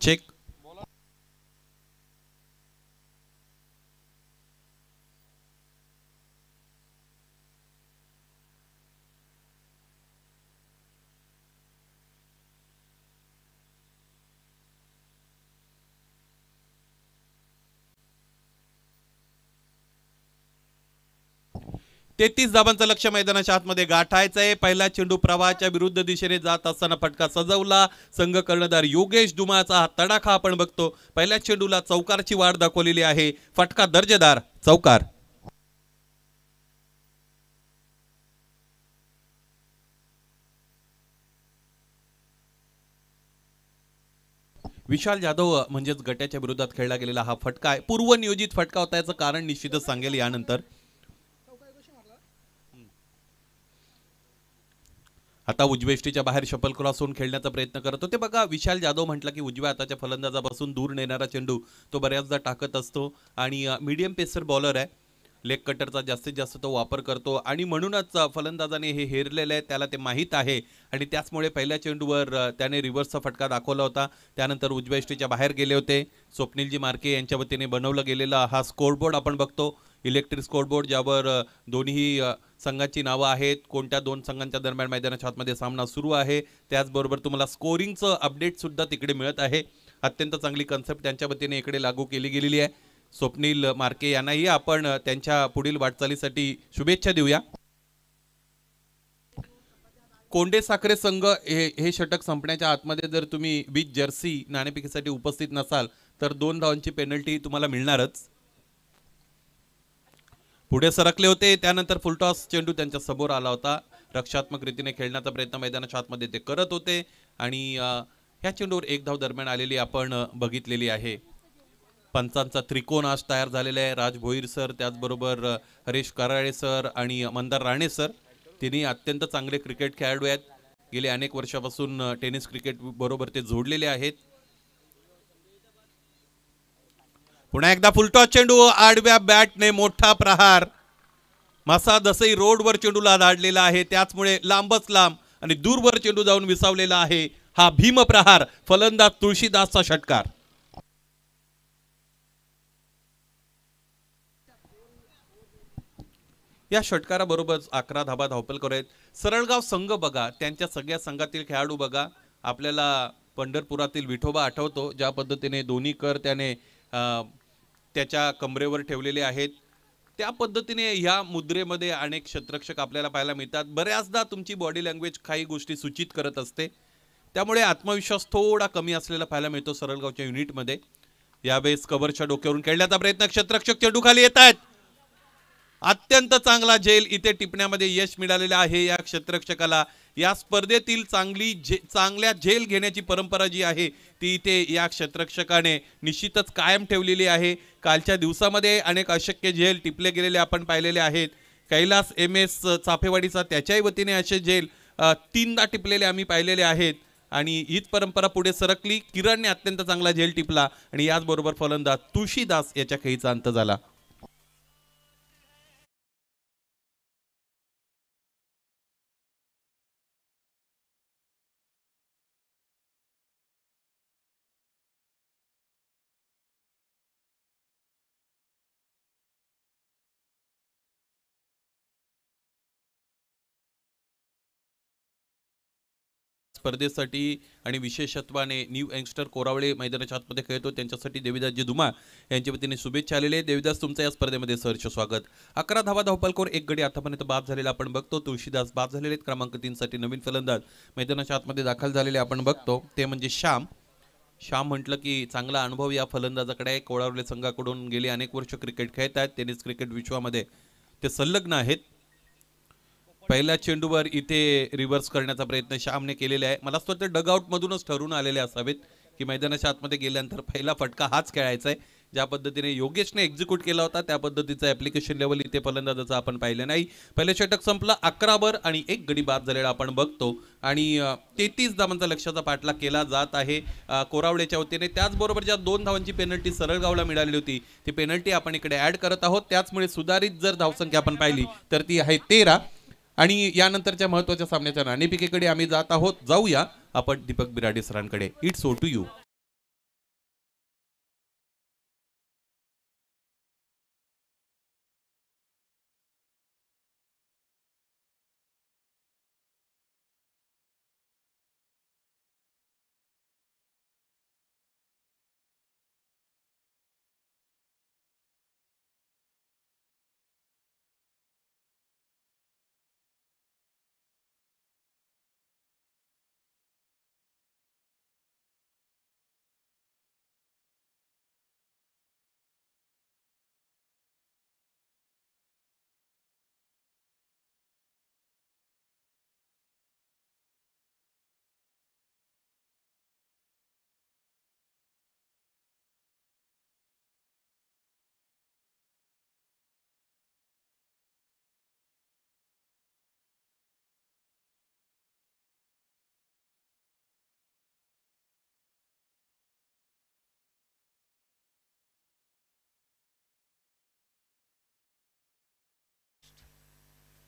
[SPEAKER 1] चेक. तेहतीस धाबांचं लक्ष मैदानाच्या आतमध्ये गाठायचंय. पहिला चेंडू प्रवाहाच्या विरुद्ध दिशेने जात असताना फटका सजवला. संघ कर्णधार योगेश दुमाचा हा तडाखा आपण बघतो. पहिल्या चेंडूला चौकारची वाट दाखवलेली आहे. फटका दर्जेदार चौकार. विशाल जाधव म्हणजेच गट्याच्या विरोधात खेळला गेलेला हा फटका आहे. पूर्वनियोजित फटका होता याचं कारण निश्चितच सांगेल यानंतर. आता उजवेष्टीच्या बाहेर शपल क्रॉस होऊन खेळण्याचा प्रयत्न करत होते. बघा विशाल जाधव म्हटलं की उजव्या हाताच्या फलंदाजापासून दूर नेणारा चेंडू तो बऱ्याचदा टाकत असतो आणि मीडियम पेसर बॉलर आहे. लेग कटरचा जास्तीत जास्त तो वापर करतो आणि म्हणूनच फलंदाजाने हे हेरलेलं आहे, त्याला ते माहीत आहे आणि त्याचमुळे पहिल्या चेंडूवर त्याने रिव्हर्सचा फटका दाखवला होता. त्यानंतर उजव्या इष्टीच्या बाहेर गेले होते. स्वप्नीलजी मार्के यांच्या वतीने बनवला गेलेला हा स्कोरबोर्ड आपण बघतो. इलेक्ट्रिक स्कोरबोर्ड ज्यावर दोन्ही संघांची नावं आहेत, कोणत्या दोन संघांच्या दरम्यान मैदानाच्या आतमध्ये सामना सुरू आहे. त्याचबरोबर तुम्हाला स्कोरिंगचं अपडेटसुद्धा तिकडे मिळत आहे. अत्यंत चांगली कन्सेप्ट त्यांच्या वतीने इकडे लागू केली गेलेली आहे. स्वप्नील मार्के यांनाही आपण त्यांच्या पुढील वाटचालीसाठी शुभेच्छा देऊया. कोंडे साखरे संघ हे षटक संपण्याच्या आतमध्ये जर तुम्ही बीच जर्सी नाणेफेकीसाठी उपस्थित नसाल तर 2 धावांची पेनल्टी तुम्हाला मिळणारच. पुढे सरकले होते, त्यानंतर फुलटॉस चेंडू त्यांच्या समोर आला होता. रक्षात्मक रीतीने खेळण्याचा प्रयत्न मैदानाच्या आतमध्ये ते करत होते आणि ह्या चेंडूवर 1 धाव दरम्यान आलेली आपण बघितलेली आहे. पंचांचा त्रिकोण आज तयार झालेला आहे. राज भोईर सर, त्याचबरोबर हरीश कराळे सर आणि मंदार राणे सर, तिन्ही अत्यंत चांगले क्रिकेट खेळाडू आहेत. गेले अनेक वर्षापासून टेनिस क्रिकेट बरोबर ते जोडलेले आहेत. पुन्हा एकदा फुलटॉस चेंडू, आडव्या बॅटने मोठा प्रहार. मासा दसई रोडवर चेंडूला धाडलेला आहे, त्याचमुळे लांबच लांब आणि दूरवर चेंडू जाऊन विसावलेला आहे. हा भीमप्रहार, फलंदाज तुळशीदासचा षटकार. या षटकाराबरोबर 11 धाबा धावपल करत. सरळगाव संघ बघा, त्यांच्या सगळ्या संघातील खेळाडू बघा. आपल्याला पंढरपुरातील विठोबा आठवतो, ज्या पद्धतीने दोन्ही कर त्याने त्याच्या कमरेवर ठेवलेले आहेत. त्या पद्धतीने ह्या मुद्रेमध्ये अनेक क्षेत्ररक्षक आपल्याला पाहायला मिळतात. बऱ्याचदा तुमची बॉडी लँग्वेज काही गोष्टी सूचित करत असते, त्यामुळे आत्मविश्वास थोडा कमी असलेला पाहायला मिळतो सरळगावच्या युनिटमध्ये. यावेळेस कव्हरच्या डोक्यावरून खेळण्याचा प्रयत्न, क्षेत्ररक्षक चेंडू खाली येत आहेत. अत्यंत चांगला झेल इथे टिपण्यामध्ये यश मिळालेलं आहे या क्षेत्ररक्षकाला. या स्पर्धेतील चांगल्या झेल घेण्याची परंपरा जी आहे ती इथे या क्षेत्ररक्षकाने निश्चितच कायम ठेवलेली आहे. कालच्या दिवसामध्ये अनेक अशक्य झेल टिपले गेलेले आपण पाहिलेले आहेत. कैलास MS चाफेवाडीचा त्याच्याही वतीने असे झेल 3दा टिपलेले आम्ही पाहिलेले आहेत आणि हीच परंपरा पुढे सरकली. किरणने अत्यंत चांगला झेल टिपला आणि याचबरोबर फलंदाज तुळशीदास याच्या खेळीचा अंत झाला. स्पर्धेसाठी आणि विशेषत्वाने न्यू यंगस्टर कोरावळे मैदानाच्या आतमध्ये खेळतो, त्यांच्यासाठी देवीदासजी धुमाळ यांच्या वतीने शुभेच्छा आलेले. देवीदास, तुमचं या स्पर्धेमध्ये सहर्ष स्वागत. 11 धावा धावपल करून 1 गडी आतापर्यंत बाद झालेला आपण बघतो. तुळशीदास बाद झालेले आहेत. क्रमांक 3 साठी नवीन फलंदाज मैदानाच्या आतमध्ये दाखल झालेले आपण बघतो, ते म्हणजे श्याम. म्हटलं की चांगला अनुभव या फलंदाजाकडे आहे. कोरावळे संघाकडून गेली अनेक वर्ष क्रिकेट खेळत आहेत. टेनिस क्रिकेट विश्वामध्ये ते संलग्न आहेत. पहिल्या चेंडूवर इथे रिव्हर्स करण्याचा प्रयत्न श्यामने केलेला आहे. मला असं वाटतं डगआउट मधूनच ठरून आलेले असावेत की मैदानाच्या आतमध्ये गेल्यानंतर पहिला फटका हाच खेळायचा आहे. ज्या पद्धतीने योगेशने एक्झिक्यूट केला होता त्या पद्धतीचं ॲप्लिकेशन लेवल इथे फलंदाजाचं आपण पाहिलं नाही. पहिलं षटक संपलं 11 आणि 1 गडी बाद झालेला आपण बघतो आणि 33 धावांचा लक्ष्याचा पाठलाग केला जात आहे कोरावळेच्या वतीने. त्याचबरोबर ज्या 2 धावांची पेनल्टी सरळगावला मिळालेली होती ती पेनल्टी आपण इकडे ॲड करत आहोत. त्याचमुळे सुधारित जर धावसंख्या आपण पाहिली तर ती आहे 13. आणि यानंतरच्या महत्त्वाच्या सामन्याच्या नाणेफेकीकडे आम्ही जात आहोत. जाऊया आपण दीपक बिराडे सरांकडे. It's over to you.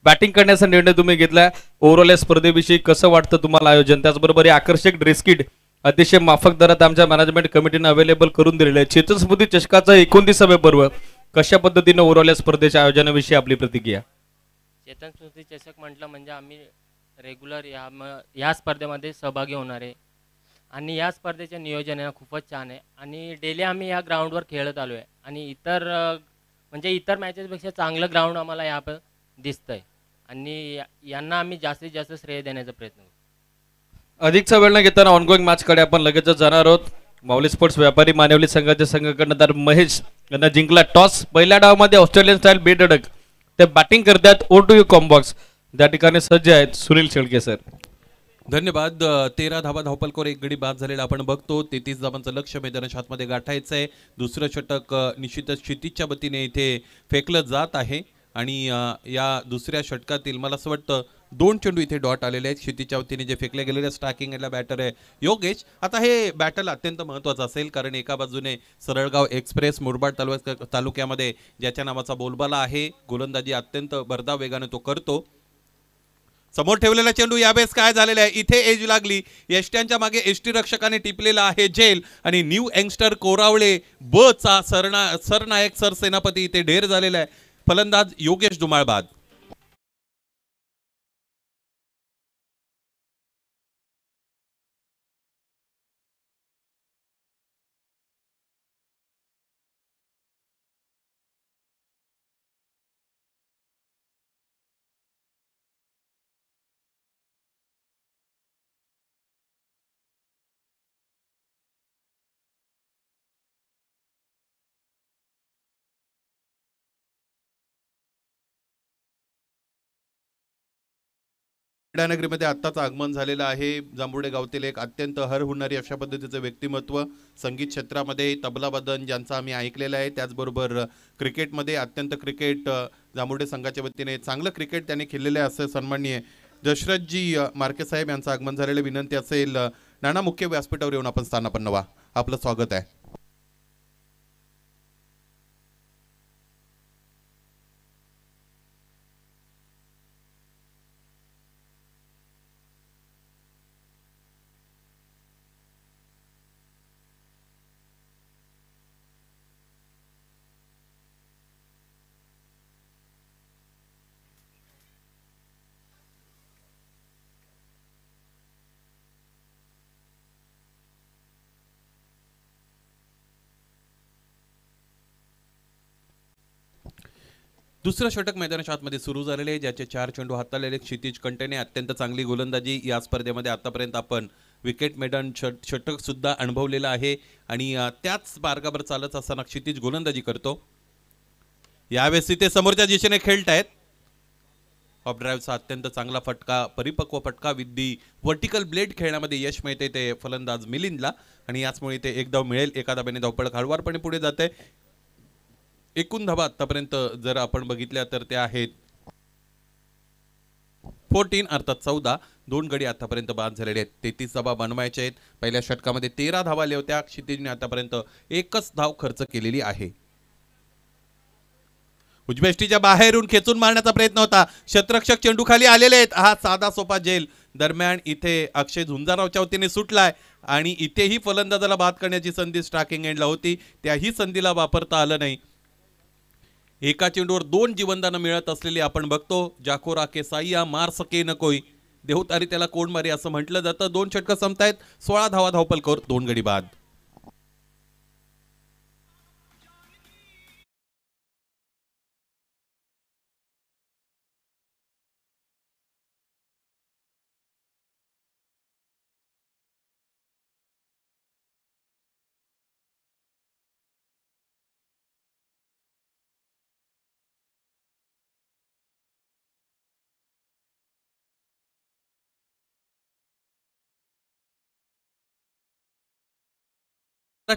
[SPEAKER 3] Batting करण्याचा निर्णय तुम्ही घेतला. ओव्हरऑल या स्पर्धेविषयी कसं वाटतं तुम्हाला आयोजन, त्याचबरोबर हे आकर्षक ड्रेस किट अतिशय माफक दरात आमच्या मॅनेजमेंट कमिटीने अवेलेबल करून दिलेलं आहे. चेतन स्मृती चषकाचं 29वे पर्व कशा पद्धतीने ओव्हरऑल या स्पर्धेच्या आयोजनाविषयी आपली प्रतिक्रिया?
[SPEAKER 4] चेतन स्मृती चषक म्हटलं म्हणजे आम्ही रेग्युलर या स्पर्धेमध्ये सहभागी होणार आहे आणि या स्पर्धेचे नियोजन आहे खूपच छान आहे आणि डेली आम्ही या ग्राउंडवर खेळत आलो आहे आणि इतर मॅचेसपेक्षा चांगलं ग्राउंड आम्हाला यहाँ पर दिसतंय आणि यांना आम्ही जास्तीत जास्त श्रेय देण्याचा प्रयत्न करू.
[SPEAKER 3] अधिकचा वेळ न घेताना ऑनगोईंग मॅचकडे आपण लगेचच जाणार आहोत. माऊली स्पोर्ट्स व्यापारी मानवली संघाच्या संघकर्णधार महेश यांना जिंकला टॉस. पहिल्या डावामध्ये ऑस्ट्रेलियन स्टाईल बेधडक ते बॅटिंग करतात. ओ टू यू कॉम्बॉक्स त्या ठिकाणी सज्ज आहेत सुनील शेळके सर.
[SPEAKER 1] धन्यवाद. 13 धावा धावपलकर एक गडी बाद झालेला आपण बघतो. 33 धावांचं लक्ष मैदानाच्या आतमध्ये गाठायचं आहे. दुसरं षटक निश्चितच क्षितिजच्या वतीने इथे फेकलं जात आहे आणि या दुसऱ्या षटकातील मला असं वाटतं 2 चेंडू इथे डॉट आलेले आहेत. क्षितिजच्या वतीने जे फेकले गेलेले स्ट्रायकिंग याला बॅटर आहे योगेश. आता हे बॅटल अत्यंत महत्त्वाचं असेल कारण एका बाजूने सरळगाव एक्सप्रेस मुरबाड तालुक्यामध्ये ज्याच्या नावाचा बोलबाला आहे, गोलंदाजी अत्यंत भरधाव वेगाने तो करतो. समोर ठेवलेला चेंडू यावेळेस काय झालेला आहे, इथे एज लागली. यष्ट्यांच्या मागे एसटी रक्षकाने टिपलेला आहे झेल आणि न्यू यंगस्टर कोरावळे ब चा सरनायक सरसेनापती इथे ढेर झालेला आहे. फलंदाज योगेश धुमाळबाद. नगरीमध्ये आत्ताच आगमन झालेलं आहे. जांभुर्डे गावातील एक अत्यंत हरहुन्नरी अशा पद्धतीचं व्यक्तिमत्व, संगीत क्षेत्रामध्ये तबलावादन ज्यांचा आम्ही ऐकलेलं आहे, त्याचबरोबर क्रिकेटमध्ये अत्यंत क्रिकेट जांभुर्डे संघाच्या वतीने चांगलं क्रिकेट त्यांनी खेळलेलं आहे असं सन्माननीय दशरथजी मार्के साहेब यांचं आगमन झालेलं. विनंती असेल नाना मुख्य व्यासपीठावर येऊन आपण स्थानापन्न व्हा. आपलं स्वागत आहे. दुसरं षटक मैदानाच्या आतमध्ये सुरू झालेले, ज्याचे 4 चेंडू हाताळलेले क्षितिज कंटेने अत्यंत चांगली गोलंदाजी या स्पर्धेमध्ये आतापर्यंत आपण विकेट मेडन षटक सुद्धा अनुभवलेलं आहे आणि त्याच मार्गावर चालत असताना क्षितिज गोलंदाजी करतो. यावेळेस ते समोरच्या दिशेने खेळतायत. ऑफ ड्राईव्हचा अत्यंत चांगला फटका, परिपक्व फटका विथ दी व्हर्टिकल ब्लेड खेळण्यामध्ये यश मिळते ते फलंदाज मिलिंदला आणि याचमुळे ते एक धाव मिळेल. एका धाब्याने धावपळ हळवारपणे पुढे जाते. एकूण धावा आतापर्यंत जर आपण बघितल्या तर त्या आहेत 14 अर्थात 14. 2 गडी आतापर्यंत बाद झालेले आहेत. 33 धावा बनवायच्या आहेत. पहिल्या षटकामध्ये 13 धावा आल्या होत्या. क्षितिजने आतापर्यंत एकच धाव खर्च केलेली आहे. उजव्या बाहेरून खेचून मारण्याचा प्रयत्न होता. क्षेत्ररक्षक चेंडू खाली आलेले आहेत. हा साधा सोपा झेल दरम्यान इथे अक्षय झुंजारावच्या वतीने सुटलाय आणि इथेही फलंदाजाला बाद करण्याची संधी स्ट्रायकिंग एंडला होती. त्याही संधीला वापरता आलं नाही. एका चेंडूवर 2 जीवनदान मिळत असलेली आपण बघतो. जाकोरा के साईया मार सके न कोई, देवतारी त्याला कोण मारी असं म्हटलं जातं. 2 षटकं संपतायत. 16 धावा धावपलकर, 2 गडी बाद.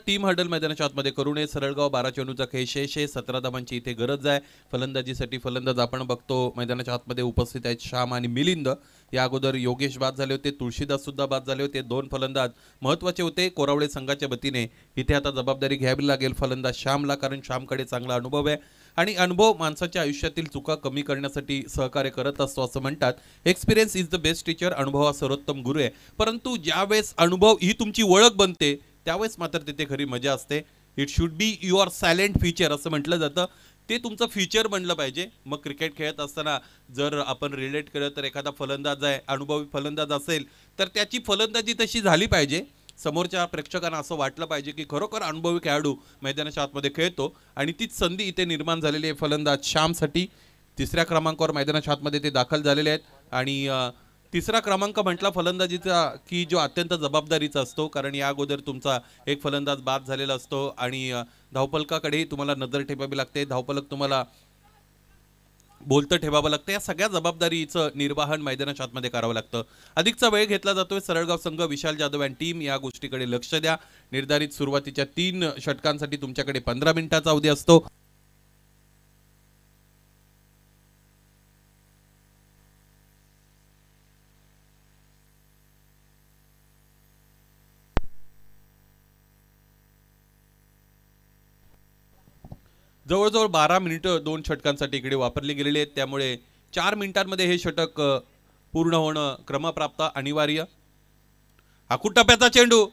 [SPEAKER 1] टीम हर्डल मैदानाच्या आतमध्ये करू नये. सरळगाव 12 चेंडूचा खेळ शेष आहे. 17 धावांची इथे गरज आहे. फलंदाजीसाठी फलंदाज आपण बघतो मैदानाच्या आतमध्ये उपस्थित आहेत श्याम आणि मिलिंद. या अगोदर योगेश बाद झाले होते, तुळशीदास सुद्धा बाद झाले होते. 2 फलंदाज महत्त्वाचे होते कोरावळे संघाच्या वतीने. इथे आता जबाबदारी घ्यावी लागेल फलंदाज श्यामला, कारण श्यामकडे चांगला अनुभव आहे आणि अनुभव माणसाच्या आयुष्यातील चुका कमी करण्यासाठी सहकार्य करत असतो असं म्हणतात. Experience is the best teacher. अनुभव हा सर्वोत्तम गुरु आहे. परंतु ज्यावेळेस अनुभव ही तुमची ओळख बनते त्यावेळेस मात्र तिथे खरी मजा असते. It should be your silent feature असं म्हटलं जातं. ते तुमचं फीचर बनलं पाहिजे. मग क्रिकेट खेळत असताना जर आपण रिलेट केलं तर एखादा फलंदाज आहे, अनुभवी फलंदाज असेल तर त्याची फलंदाजी तशी झाली पाहिजे. समोरच्या प्रेक्षकांना असं वाटलं पाहिजे की खरोखर अनुभवी खेळाडू मैदानाच्या आतमध्ये खेळतो आणि तीच संधी इथे निर्माण झालेली आहे फलंदाज श्यामसाठी. 3ऱ्या क्रमांकावर मैदानाच्या आतमध्ये ते दाखल झालेले आहेत आणि 3रा क्रमांक म्हटला फलंदाजीचा की जो अत्यंत जबाबदारीचा असतो, कारण या अगोदर तुमचा एक फलंदाज बाद झालेला असतो आणि धावपलकाकडेही तुम्हाला नजर ठेवावी लागते. धावपलक तुम्हाला बोलतं ठेवावं लागतं, या सगळ्या जबाबदारीचं निर्वाहन मैदानाच्या आतमध्ये करावं लागतं. अधिकचा वेळ घेतला जातोय. सरळगाव संघ, विशाल जाधव अँड टीम या गोष्टीकडे लक्ष द्या. निर्धारित सुरुवातीच्या 3 षटकांसाठी तुमच्याकडे 15 मिनिटाचा अवधी असतो. जवळजवळ 12 मिनिटं 2 षटकांसाठी इकडे वापरली गेलेली आहेत. त्यामुळे 4 मिनिटांमध्ये हे षटक पूर्ण होणं क्रमप्राप्त अनिवार्य. टप्प्याचा चेंडू,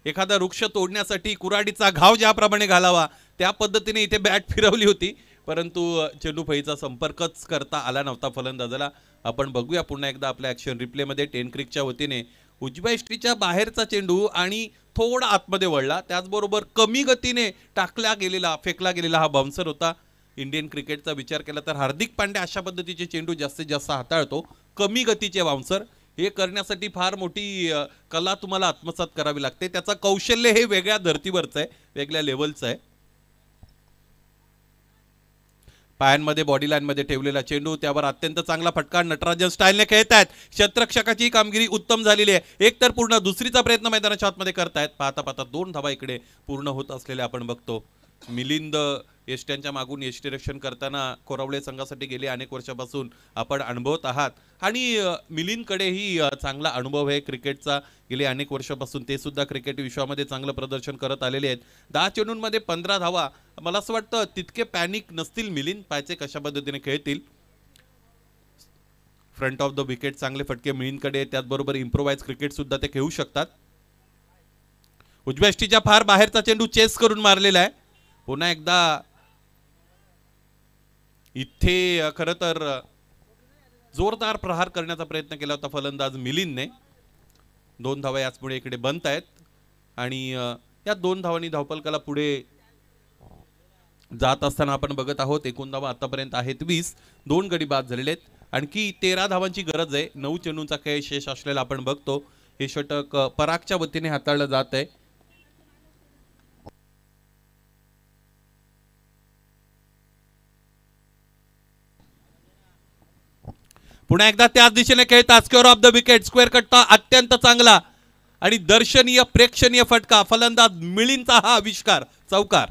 [SPEAKER 1] एखादा वृक्ष तोडण्यासाठी कुऱ्हाडीचा घाव ज्याप्रमाणे घालावा त्या पद्धतीने इथे बॅट फिरवली होती, परंतु चेंडू फळीचा संपर्कच करता आला नव्हता फलंदाजाला. आपण बघूया पुन्हा एकदा आपल्या ॲक्शन रिप्लेमध्ये. 10 क्रिकच्या वतीने उजव्या इष्टीच्या बाहेरचा चेंडू आणि थोडा आतमध्ये वळला, त्याचबरोबर कमी गतीने फेकला गेलेला हा बाउन्सर होता. इंडियन क्रिकेटचा विचार केला तर हार्दिक पांड्या अशा पद्धतीचे चेंडू जास्तीत जास्त हाताळतो, कमी गतीचे बाउन्सर. हे करण्यासाठी फार मोठी कला तुम्हाला आत्मसात करावी लागते. त्याचं कौशल्य हे वेगळ्या धर्तीवरचं आहे, वेगळ्या लेवलचं आहे. पायांमध्ये बॉडी लाईनमध्ये ठेवलेला चेंडू, त्यावर अत्यंत चांगला फटका नटराजन स्टाईलने खेळत आहेत. क्षेत्ररक्षकाची कामगिरी उत्तम झालेली आहे. एक तर पूर्ण दुसरीचा प्रयत्न मैदानाच्या आतमध्ये करतायत. पाहता 2 धावा इकडे पूर्ण होत असलेल्या आपण बघतो. मिलिंद यष्ट्यांच्या मागून यष्टीरक्षण करताना कोरावळे संघासाठी गेले अनेक वर्षापासून आपण अनुभवत आहात आणि मिलिंदकडेही चांगला अनुभव आहे क्रिकेटचा गेले अनेक वर्षापासून. ते सुद्धा क्रिकेट विश्वामध्ये चांगलं प्रदर्शन करत आलेले आहेत. 10 चेंडूंमध्ये 15 धावा. मला असं वाटतं तितके पॅनिक नसतील मिलिंद, पाहायचे कशा पद्धतीने खेळतील. फ्रंट ऑफ द विकेट चांगले फटके मिलिंदकडे, त्याचबरोबर इम्प्रोवाइज क्रिकेट सुद्धा ते खेळू शकतात. उजव्या इष्टीच्या फार बाहेरचा चेंडू चेस करून मारलेला आहे. पुन्हा एकदा इथे खरं तर जोरदार प्रहार करण्याचा प्रयत्न केला होता फलंदाज मिलिंदने. 2 धावा याचमुळे इकडे बनत आहेत आणि या 2 धावांनी धावफलकाला पुढे जात असताना आपण बघत आहोत. एकूण धावा आतापर्यंत आहेत 20. 2 गडी बाद झालेले आहेत. आणखी 13 धावांची गरज आहे. 9 चेंडूंचा खेळ शेष असलेला आपण बघतो. हे षटक परागच्या वतीने हाताळलं जात आहे. पुन्हा एकदा त्याच दिशेने खेळतात. Square of the wicket, square कट्टा अत्यंत चांगला आणि दर्शनीय प्रेक्षणीय फटका. फलंदाज मिलिंदचा हा आविष्कार, चौकार.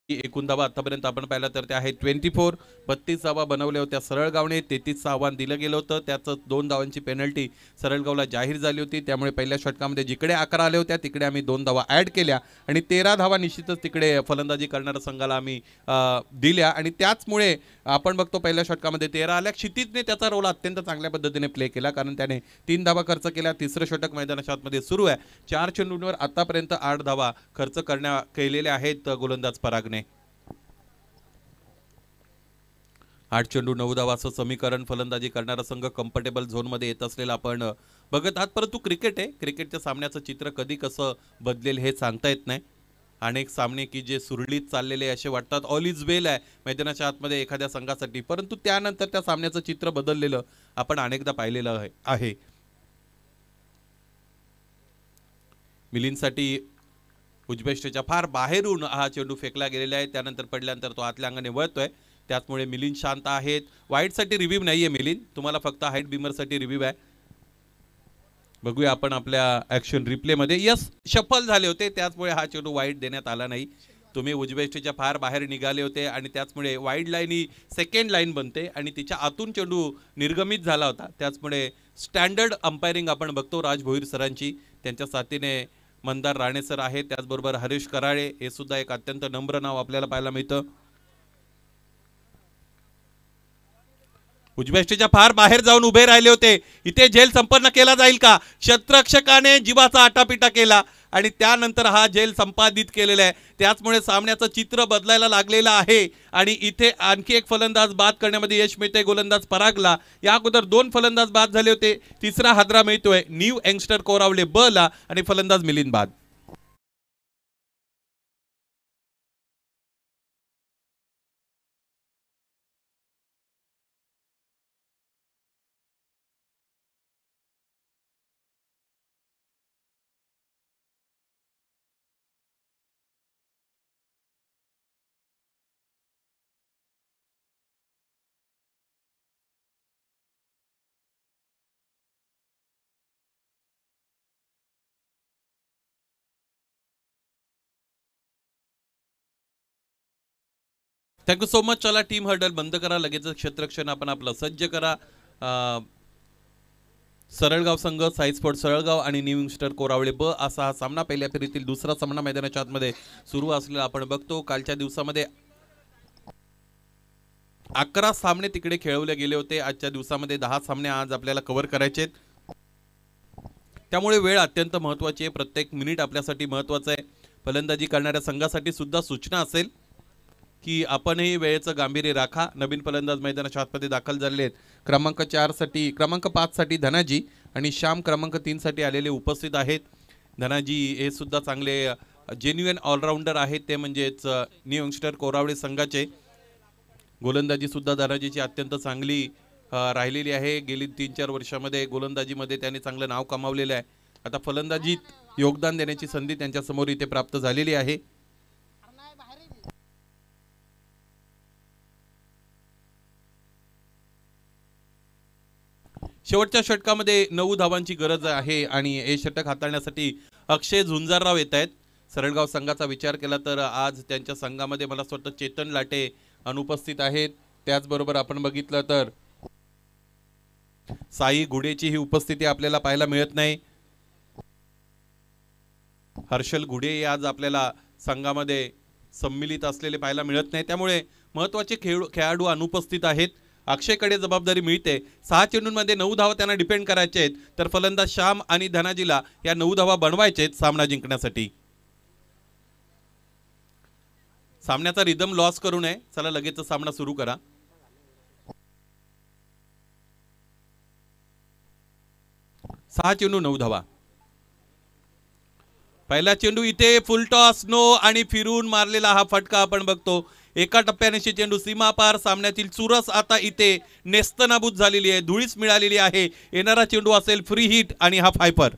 [SPEAKER 1] एकूण धावा आतापर्यंत आपण पाहिला तर त्या आहेत 24. 32 धावा बनवल्या होत्या सरळगावने. 33चं आव्हान दिलं गेलं होतं. त्याचं 2 धावांची पेनल्टी सरळगावला जाहीर झाली होती. त्यामुळे पहिल्या षटकामध्ये जिकडे 11 आले होत्या तिकडे आम्ही 2 धावा ॲड केल्या आणि 13 धावा निश्चितच तिकडे फलंदाजी करणाऱ्या संघाला आम्ही दिल्या आणि त्याचमुळे आपण बघतो पहिल्या षटकामध्ये 13 आल्या. क्षितिजने त्याचा रोल अत्यंत चांगल्या पद्धतीने प्ले केला, कारण त्याने 3 धावा खर्च केल्या. तिसरं षटक मैदानाच्या आतमध्ये सुरू आहे. 4 चेंडूंवर आतापर्यंत 8 धावा खर्च केलेल्या आहेत गोलंदाज परागने. 8 चेंडू 9 धावाचं समीकरण फलंदाजी करणारा संघ कम्फर्टेबल झोनमध्ये येत असलेला आपण बघत आहात. परंतु क्रिकेट आहे, क्रिकेटच्या सामन्याचं चित्र कधी कसं बदलेल हे सांगता येत नाही. अनेक सामने की जे सुरळीत चाललेले असे वाटतात, ऑल इज वेल आहे मैदानाच्या आतमध्ये एखाद्या संघासाठी, परंतु त्यानंतर त्या सामन्याचं चित्र बदललेलं आपण अनेकदा पाहिलेलं आहे. मिलिंदसाठी उजव्या इष्टीच्या फार बाहेरून हा चेंडू फेकला गेलेला आहे. त्यानंतर पडल्यानंतर तो आतल्या अंगाने वळतोय. त्याचमुळे मिलिंद शांत आहेत. वाईडसाठी रिव्ह्यू नाहीये मिलिंद, तुम्हाला फक्त हाईट बीमरसाठी रिव्ह्यू आहे. बघूया आपण आपल्या ॲक्शन रिप्लेमध्ये. यस, शफल झाले होते, त्याचमुळे हा चेंडू वाईड देण्यात आला नाही. तुम्ही उजव्या इष्टीच्या फार बाहेर निघाले होते आणि त्याचमुळे वाईड लाईन ही सेकंड लाईन बनते आणि तिच्या आतून चेंडू निर्गमित झाला होता. त्याचमुळे स्टँडर्ड अंपायरिंग आपण बघतो राज भोईर सरांची. त्यांच्या साथीने मंदार राणे सर आहेत, त्याचबरोबर हरीश कराळे, हे सुद्धा एक अत्यंत नम्र नाव आपल्याला पाहायला मिळतं. उजव्या इष्टीच्या फार बाहेर जाऊन उभे राहिले होते. इथे झेल संपन्न केला जाईल का? क्षेत्ररक्षकाने जीवाचा आटापिटा केला आणि त्यानंतर हा झेल संपादित केलेला आहे. त्याचमुळे सामन्याचं चित्र बदलायला लागलेलं आहे आणि इथे आणखी एक फलंदाज बाद करण्यामध्ये यश मिळते गोलंदाज परागला. या अगोदर 2 फलंदाज बाद झाले होते. तिसरा हादरा मिळतोय न्यू यंगस्टर कोरावले ब ला आणि फलंदाज मिलिंद बाद. Thank you so much. चला टीम हर्डल बंद करा, लगेच क्षेत्ररक्षण आपण आपलं सज्ज करा. सरळगाव संघ, साई स्पोर्ट सरळगाव आणि न्यू यंगस्टर कोरावळे ब असा हा सामना पहिल्या फेरीतील दुसरा सामना मैदानाच्या आतमध्ये सुरू असलेला आपण बघतो. कालच्या दिवसामध्ये 11 सामने तिकडे खेळवले गेले होते. आजच्या दिवसामध्ये 10 सामने आज आपल्याला कव्हर करायचे आहेत. त्यामुळे वेळ अत्यंत महत्त्वाची आहे. प्रत्येक मिनिट आपल्यासाठी महत्त्वाचं आहे. फलंदाजी करणाऱ्या संघासाठी सुद्धा सूचना असेल की आपणही वेळेचं गांभीर्य राखा. नवीन फलंदाज मैदानाच्या आतमध्ये दाखल झालेले आहेत. क्रमांक 5 साठी धनाजी आणि श्याम क्रमांक 3 साठी आलेले उपस्थित आहेत. धनाजी हे सुद्धा चांगले जेन्युइन ऑलराऊंडर आहेत. ते म्हणजेच न्यू यंगस्टर कोरावळे संघाचे. गोलंदाजी सुद्धा धनाजीची अत्यंत चांगली राहिलेली आहे. गेली 3-4 वर्षामध्ये गोलंदाजीमध्ये त्यांनी चांगलं नाव कमावलेलं आहे. आता फलंदाजीत योगदान देण्याची संधी त्यांच्यासमोर इथे प्राप्त झालेली आहे. शेवटच्या षटकामध्ये 9 धावांची गरज आहे आणि हे षटक हाताळण्यासाठी अक्षय झुंजारराव येत आहेत. सरळगाव संघाचा विचार केला तर आज त्यांच्या संघामध्ये मला असं वाटतं चेतन लाटे अनुपस्थित आहेत. त्याचबरोबर आपण बघितलं तर साई घुडेची ही उपस्थिती आपल्याला पाहायला मिळत नाही. हर्षल घुडे आज आपल्याला संघामध्ये सम्मिलित असलेले पाहायला मिळत नाही. त्यामुळे महत्त्वाचे खेळाडू अनुपस्थित आहेत. अक्षयकडे जबाबदारी मिळते. 6 चेंडूंमध्ये 9 धावा त्यांना डिपेंड करायचे आहेत. तर फलंदाज श्याम आणि धनाजीला या 9 धावा बनवायचे आहेत सामना जिंकण्यासाठी. सामन्याचा रिदम लॉस करू नये. चला लगेच सामना सुरू करा. सहा चेंडू 9 धावा. पहिला चेंडू इथे फुल टॉस नो आणि फिरून मारलेला हा फटका आपण बघतो. एका टप्प्याने चेंडू सीमा पार. सामन्यातील चुरस आता इथे नेस्तनाबूत झालेली आहे. धुळीस मिळालेली आहे. येणारा चेंडू असेल फ्री हिट आणि हा फायपर.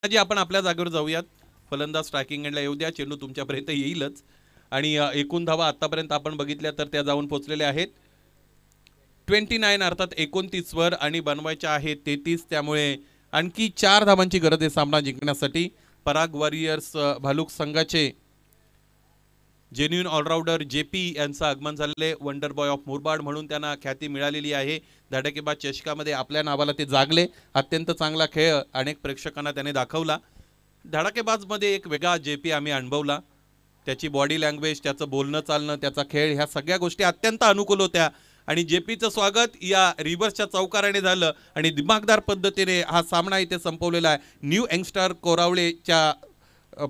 [SPEAKER 1] आपण आपल्या जागेवर जाऊयात. फलंदाज स्ट्रायकिंग एंडला येऊ द्या. चेंडू तुमच्यापर्यंत येईलच आणि एकूण धावा आतापर्यंत आपण बघितल्या तर त्या जाऊन पोहोचलेल्या आहेत 29 अर्थात 29 वर आणि बनवायच्या आहेत 33. त्यामुळे आणखी 4 धावांची गरज आहे सामना जिंकण्यासाठी. पराग वॉरियर्स भालुक संघाचे जेन्युइन ऑलराऊंडर JP यांचं आगमन झालेले. वंडर बॉय ऑफ मुरबाड म्हणून त्यांना ख्याती मिळालेली आहे. धडाकेबाज चषकामध्ये आपल्या नावाला ते जागले. अत्यंत चांगला खेळ अनेक प्रेक्षकांना त्याने दाखवला. धडाकेबाजमध्ये एक वेगळा JP आम्ही अनुभवला. त्याची बॉडी लँग्वेज, त्याचं बोलणं चालणं, त्याचा खेळ, ह्या सगळ्या गोष्टी अत्यंत अनुकूल होत्या. आणि JPचं स्वागत या रिव्हर्सच्या चौकाराने झालं आणि दिमागदार पद्धतीने हा सामना इथे संपवलेला आहे. न्यू यंगस्टर कोरावळेच्या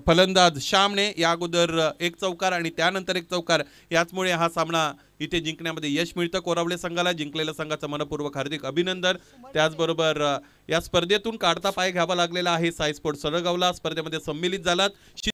[SPEAKER 1] फलंदाज श्यामने या अगोदर एक चौकार आणि त्यानंतर एक चौकार, याचमुळे हा सामना इथे जिंकण्यामध्ये यश मिळतं कोरावळे संघाला. जिंकलेल्या संघाचं मनपूर्वक हार्दिक अभिनंदन. त्याचबरोबर या स्पर्धेतून काढता पाय घ्यावा लागलेला आहे साई स्पोर्ट सरळगावला. स्पर्धेमध्ये सम्मिलित झालात.